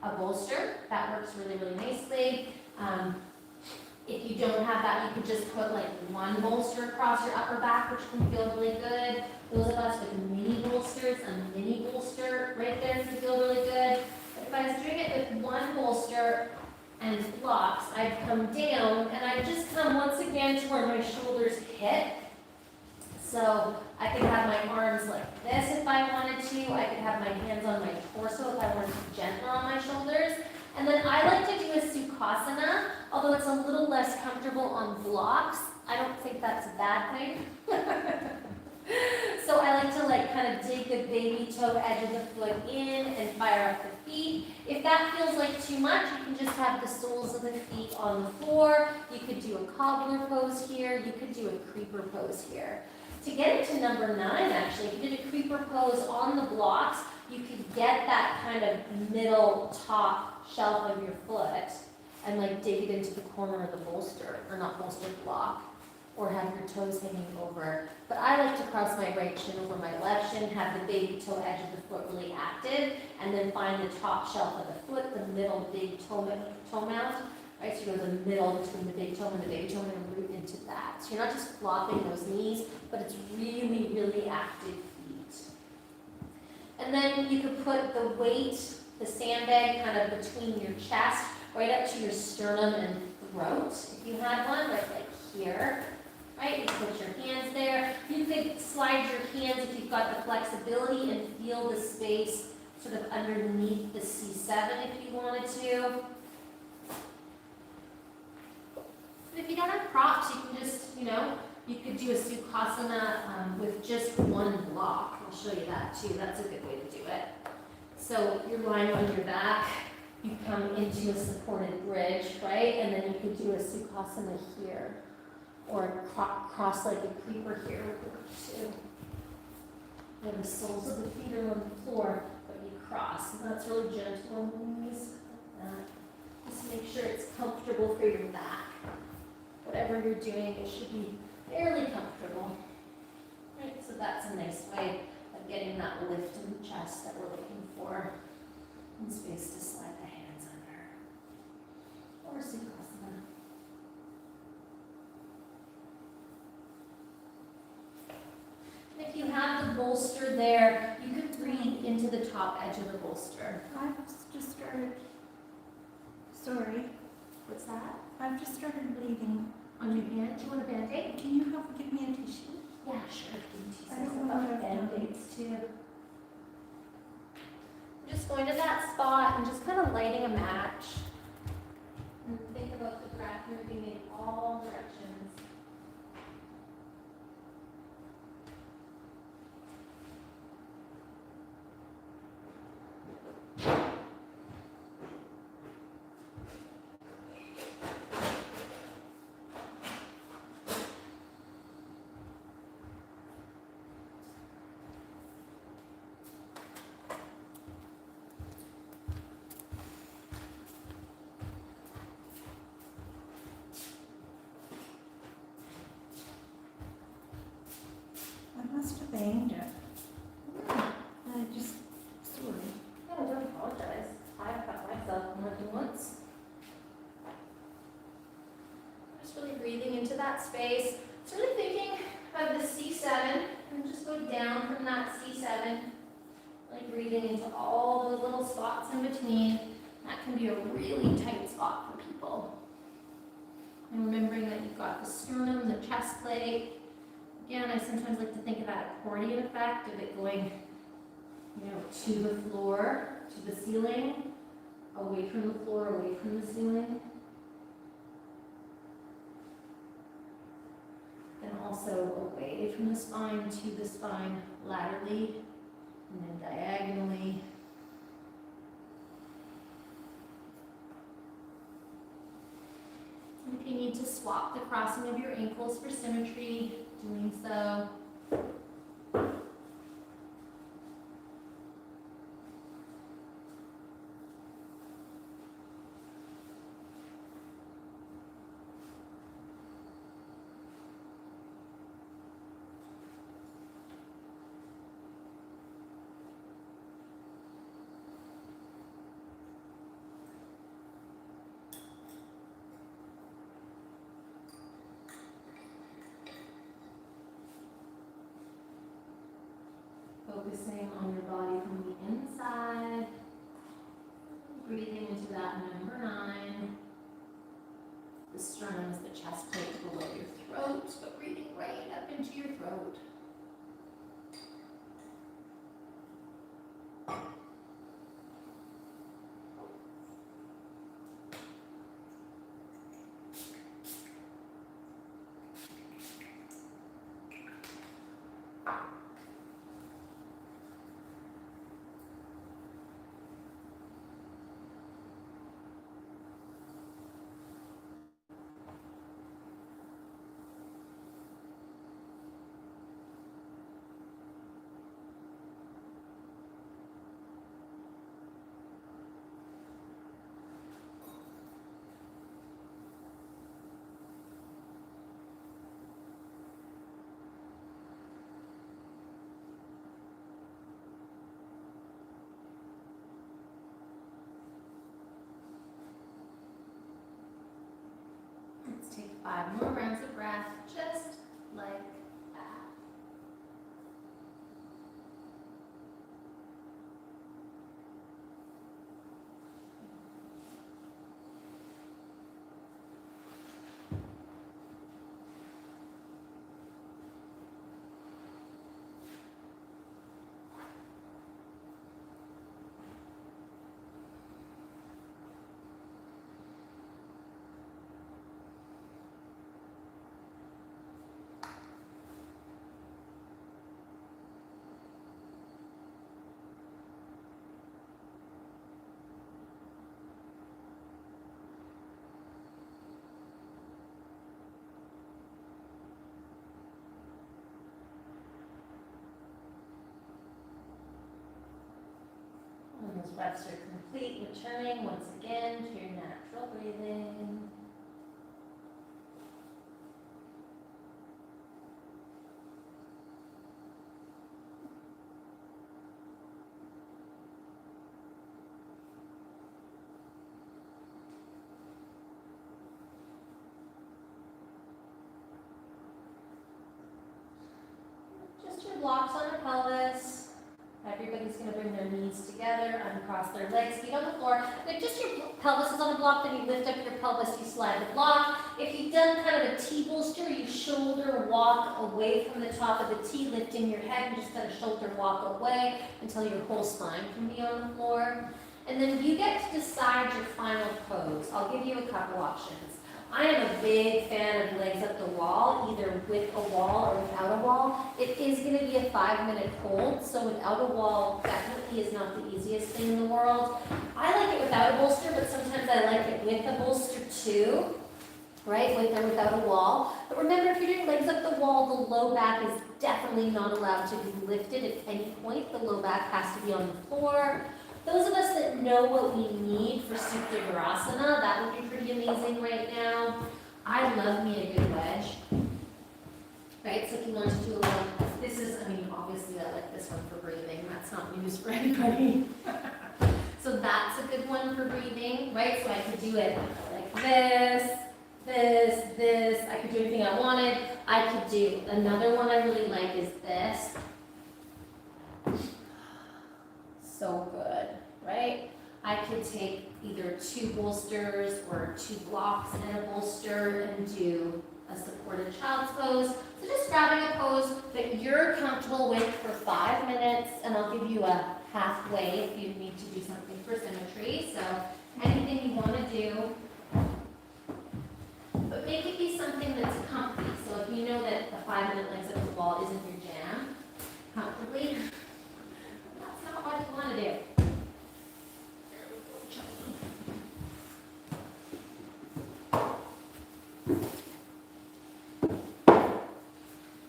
a bolster. That works really, really nicely. If you don't have that, you could just put like 1 bolster across your upper back, which can feel really good. Those of us with mini bolsters, a mini bolster right there can feel really good. But if I was doing it with 1 bolster and blocks, I'd come down and I'd just come once again to where my shoulders hit. So I could have my arms like this if I wanted to. I could have my hands on my torso if I wanted to be gentler on my shoulders. And then I like to do a Sukhasana, although it's a little less comfortable on blocks. I don't think that's a bad thing. So I like to kind of dig the baby toe edge of the foot in and fire up the feet. If that feels like too much, you can just have the soles of the feet on the floor. You could do a cobbler pose here. You could do a creeper pose here. To get it to number 9, actually, if you did a creeper pose on the blocks, you could get that kind of middle top shelf of your foot and like dig it into the corner of the bolster, or not bolster, block, or have your toes hanging over. But I like to cross my right shin over my left shin, have the baby toe edge of the foot really active, and then find the top shelf of the foot, the middle big toe mount, right? So you go to the middle between the big toe and the baby toe and root into that. So you're not just flopping those knees, but it's really, really active feet. And then you could put the weight, the sandbag, kind of between your chest, right up to your sternum and throat, if you had one, right like here. Right, you put your hands there. You could slide your hands if you've got the flexibility and feel the space sort of underneath the C7 if you wanted to. If you don't have props, you can just, you could do a Sukhasana with just one block. I'll show you that too. That's a good way to do it. So you're lying on your back. You come into a supported bridge, right? And then you could do a Sukhasana here. Or a cross-legged creeper here would work too. And the soles of the feet are on the floor, but you cross. And that's really gentle on the knees. Like that. Just make sure it's comfortable for your back. Whatever you're doing, it should be fairly comfortable. Right, so that's a nice way of getting that lift in the chest that we're looking for. And space to slide the hands under. Or Sukhasana. If you have the bolster there, you could breathe into the top edge of the bolster. I've just started, sorry. What's that? I've just started bleeding. On your hand? Do you want a Band-Aid? Can you give me a tissue? Yeah, sure. I don't know what I've done. Band-Aids too. I'm just going to that spot and just kind of lighting a match. And think about the breath moving in all directions. I must have banged it. I just, sorry. No, don't apologize. I've cut myself more than once. Just really breathing into that space. Just really thinking of the C7 and just go down from that C7. Like breathing into all those little spots in between. That can be a really tight spot for people. And remembering that you've got the sternum, the chest plate. Again, I sometimes like to think of that accordion effect of it going, to the floor, to the ceiling, away from the floor, away from the ceiling. And also away from the spine, to the spine, laterally, and then diagonally. And if you need to swap the crossing of your ankles for symmetry, doing so. Focusing on your body from the inside, breathing into that number 9. The sternum is the chest plate below your throat, but breathing right up into your throat. Let's take 5 more rounds of breath, just like that. When those breaths are complete, returning once again to your natural breathing. Just your blocks on the pelvis. Everybody's going to bring their knees together, uncross their legs, feet on the floor. If just your pelvis is on a block, then you lift up your pelvis, you slide the block. If you've done kind of a T-bolster, you shoulder walk away from the top of the T, lifting your head, and just kind of shoulder walk away until your whole spine can be on the floor. And then you get to decide your final pose. I'll give you a couple options. I am a big fan of legs up the wall, either with a wall or without a wall. It is going to be a 5-minute hold, so without a wall definitely is not the easiest thing in the world. I like it without a bolster, but sometimes I like it with a bolster too, right, with or without a wall. But remember, if you're doing legs up the wall, the low back is definitely not allowed to be lifted at any point. The low back has to be on the floor. Those of us that know what we need for Supta Virasana, that would be pretty amazing right now. I love me a good wedge. Right, so if you want to do a little, this is, I mean, obviously I like this one for breathing. That's not news for anybody. So that's a good one for breathing, right? So I could do it like this. I could do anything I wanted. I could do, another one I really like is this. So good, right? I could take either 2 bolsters or 2 blocks and a bolster and do a supported child's pose. So just grabbing a pose that you're comfortable with for 5 minutes, and I'll give you a halfway if you need to do something for symmetry. So anything you want to do, but make it be something that's comfy. So if you know that the 5-minute legs up the wall isn't your jam, comfortably, what you want to do.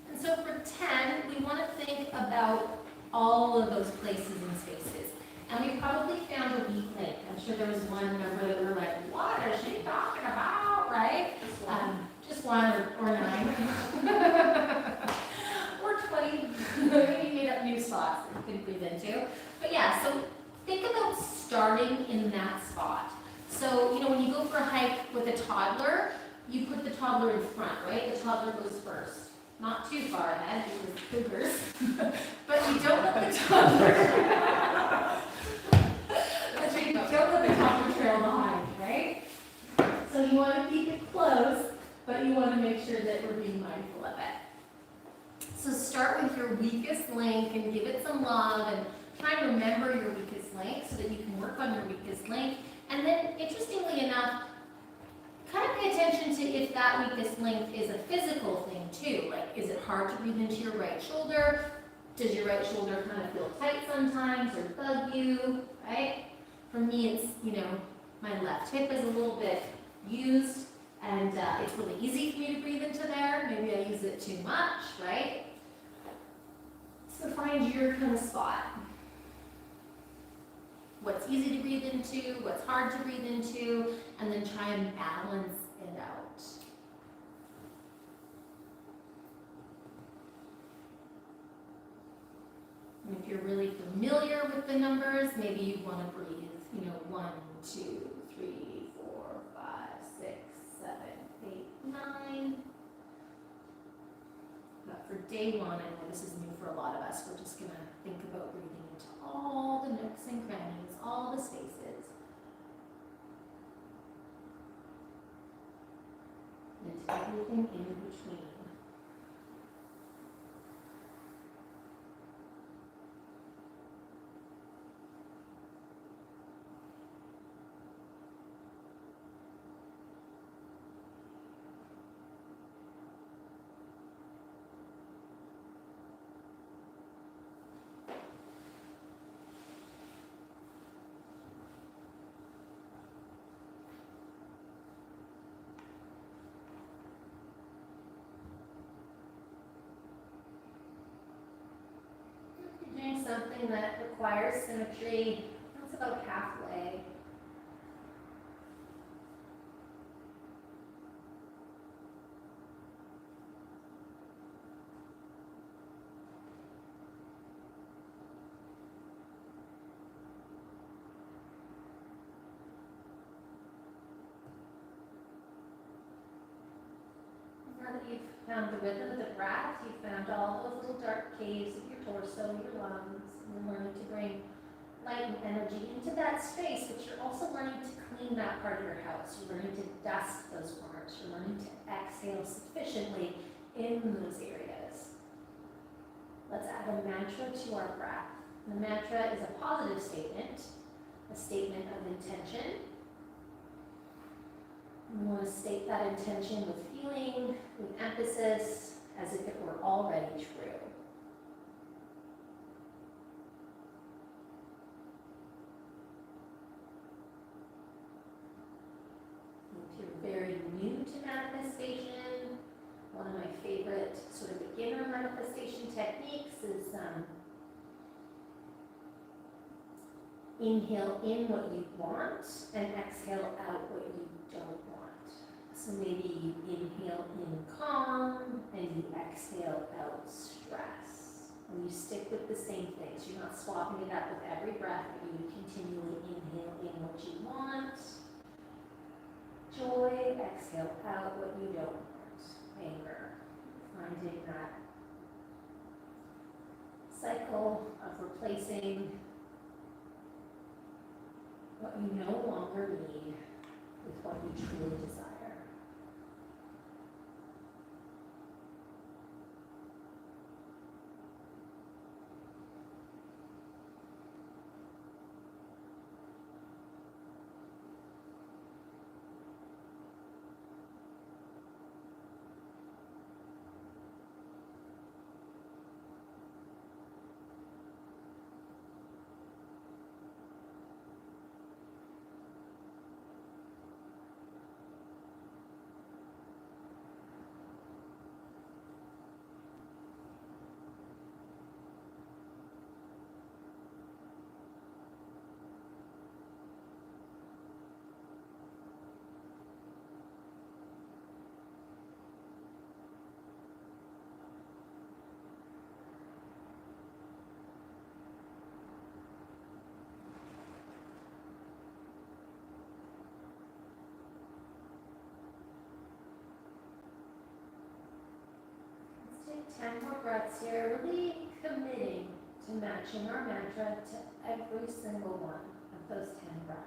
And so for 10, we want to think about all of those places and spaces. And we probably found a weak link. I'm sure there was one number that we were like, what is she talking about, right? Just one or 9. Or 20. Maybe made up new spots that you could breathe into. But yeah, so think about starting in that spot. So, you know, when you go for a hike with a toddler, you put the toddler in front, right? The toddler goes first. Not too far ahead because cougars. But you don't let the toddler trail behind, right? So you want to keep it close, but you want to make sure that we're being mindful of it. So start with your weakest link and give it some love and try and remember your weakest link so that you can work on your weakest link. And then, interestingly enough, kind of pay attention to if that weakest link is a physical thing too. Like, is it hard to breathe into your right shoulder? Does your right shoulder kind of feel tight sometimes or bug you, right? For me, it's, you know, my left hip is a little bit used and it's really easy for me to breathe into there. Maybe I use it too much, right? So find your kind of spot. What's easy to breathe into, what's hard to breathe into, and then try and balance it out. And if you're really familiar with the numbers, maybe you want to breathe, you know, 1, 2, 3, 4, 5, 6, 7, 8, 9. But for day one, I know this is new for a lot of us, we're just gonna think about breathing into all the nooks and crannies, all the spaces. And everything in between. Doing something that requires symmetry, that's about halfway. Now that you've found the rhythm of the breath, you've found all those little dark caves of your torso, your lungs, and you're learning to bring light and energy into that space, but you're also learning to clean that part of your house. You're learning to dust those corners. You're learning to exhale sufficiently in those areas. Let's add a mantra to our breath. The mantra is a positive statement, a statement of intention. We want to state that intention with feeling, with emphasis, as if it were already true. If you're very new to manifestation, one of my favorite sort of beginner manifestation techniques is inhale in what you want and exhale out what you don't want. So maybe you inhale in calm and you exhale out stress. And you stick with the same things. You're not swapping it up with every breath, but you continually inhale in what you want. Joy, exhale out what you don't want. Anger. Finding that cycle of replacing what you no longer need with what you truly desire. Take 10 more breaths here, really committing to matching our mantra to every single one of those 10 breaths.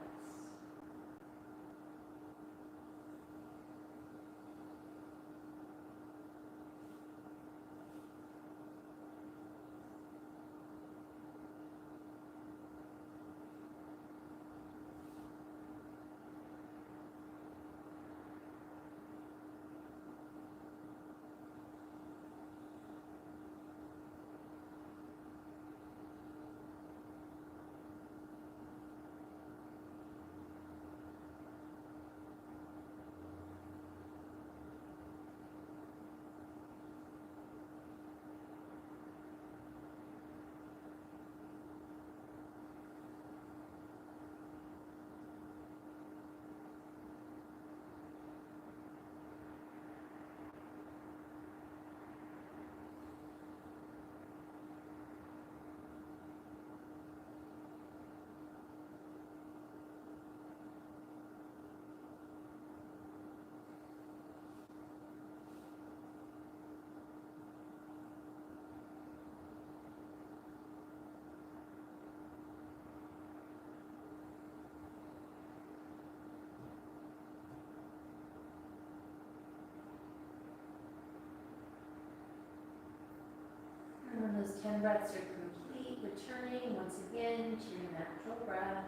breaths are complete, returning once again to your natural breath.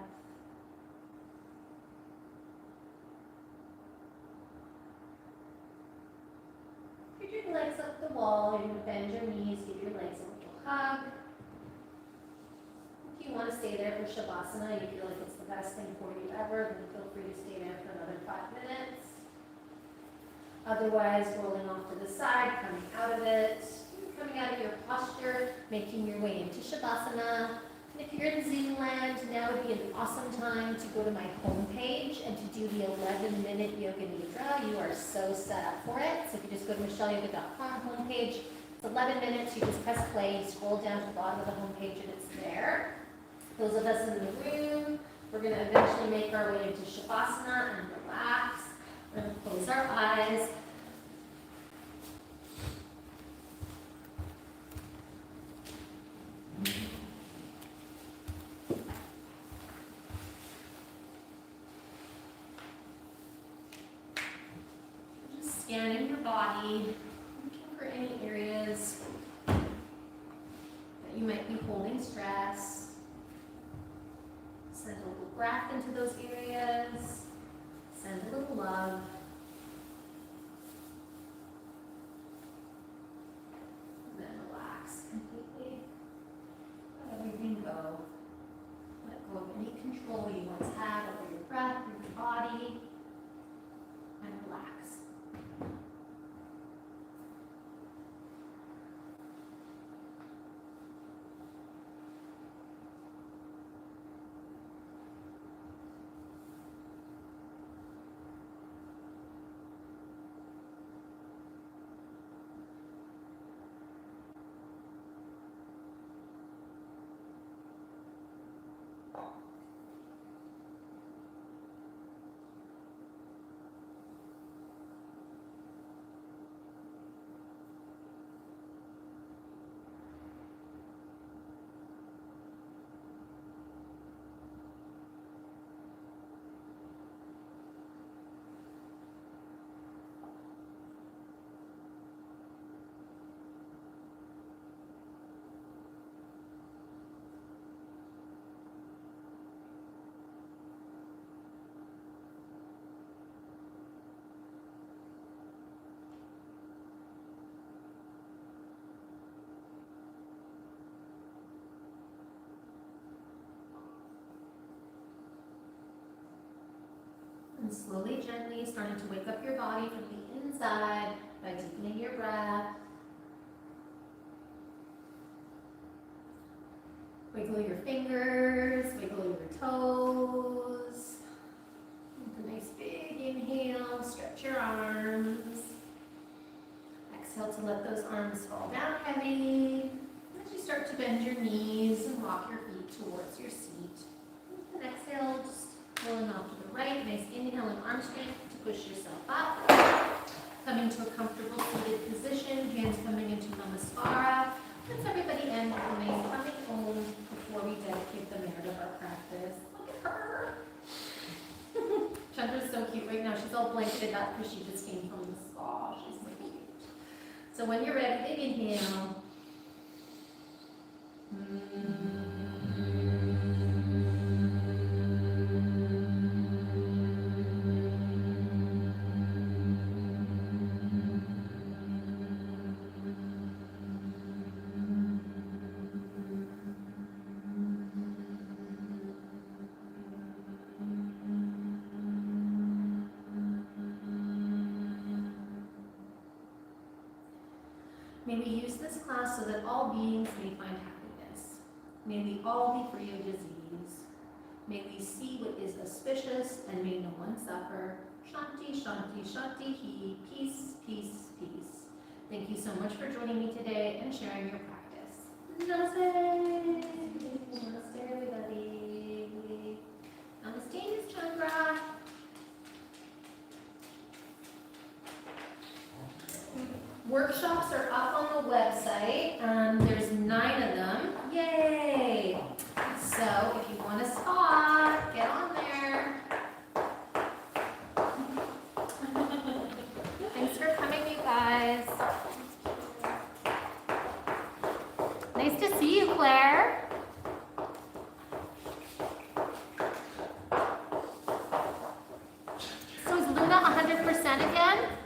If you're doing legs up the wall, you're going to bend your knees, give your legs a little hug. If you want to stay there for Shavasana, you feel like it's the best thing for you ever, then feel free to stay there for another 5 minutes. Otherwise, rolling off to the side, coming out of it, coming out of your posture, making your way into Shavasana. And if you're in Zoom land, now would be an awesome time to go to my homepage and to do the 11-minute Yoga Nidra. You are so set up for it. So if you just go to michelleyoga.com homepage, it's 11 minutes, you just press play, you scroll down to the bottom of the homepage and it's there. Those of us in the room, we're going to eventually make our way into Shavasana and relax. We're going to close our eyes. Just scanning your body, looking for any areas that you might be holding stress. Send a little breath into those areas. Send a little love. And then relax completely. Let everything go. Let go of any control you once had over your breath, over your body. And relax. And slowly, gently, starting to wake up your body from the inside by deepening your breath. Wiggle your fingers, wiggle your toes. With a nice big inhale, stretch your arms. Exhale to let those arms fall down heavy. As you start to bend your knees and walk your feet towards your seat. And exhale, just rolling off to the right. Nice inhale and arm strength to push yourself up. Coming to a comfortable seated position, hands coming into Namaskara. Let's everybody end with a nice coming home before we dedicate the merit of our practice. Look at her. Chandra's so cute right now. She's all blanketed up because she just came from the spa. She's so cute. So when you're ready, big inhale. May we use this class so that all beings may find happiness. May we all be free of disease. May we see what is auspicious and may no one suffer. Shanti, Shanti, Shanti, He. Peace, peace, peace. Thank you so much for joining me today and sharing your practice. Namaste. Namaste, everybody. Namaste, Ms. Chandra. Workshops are up on the website. There's 9 of them. Yay! So if you want a spot, get on there. Thanks for coming, you guys. Nice to see you. Claire. So is Luna 100% again?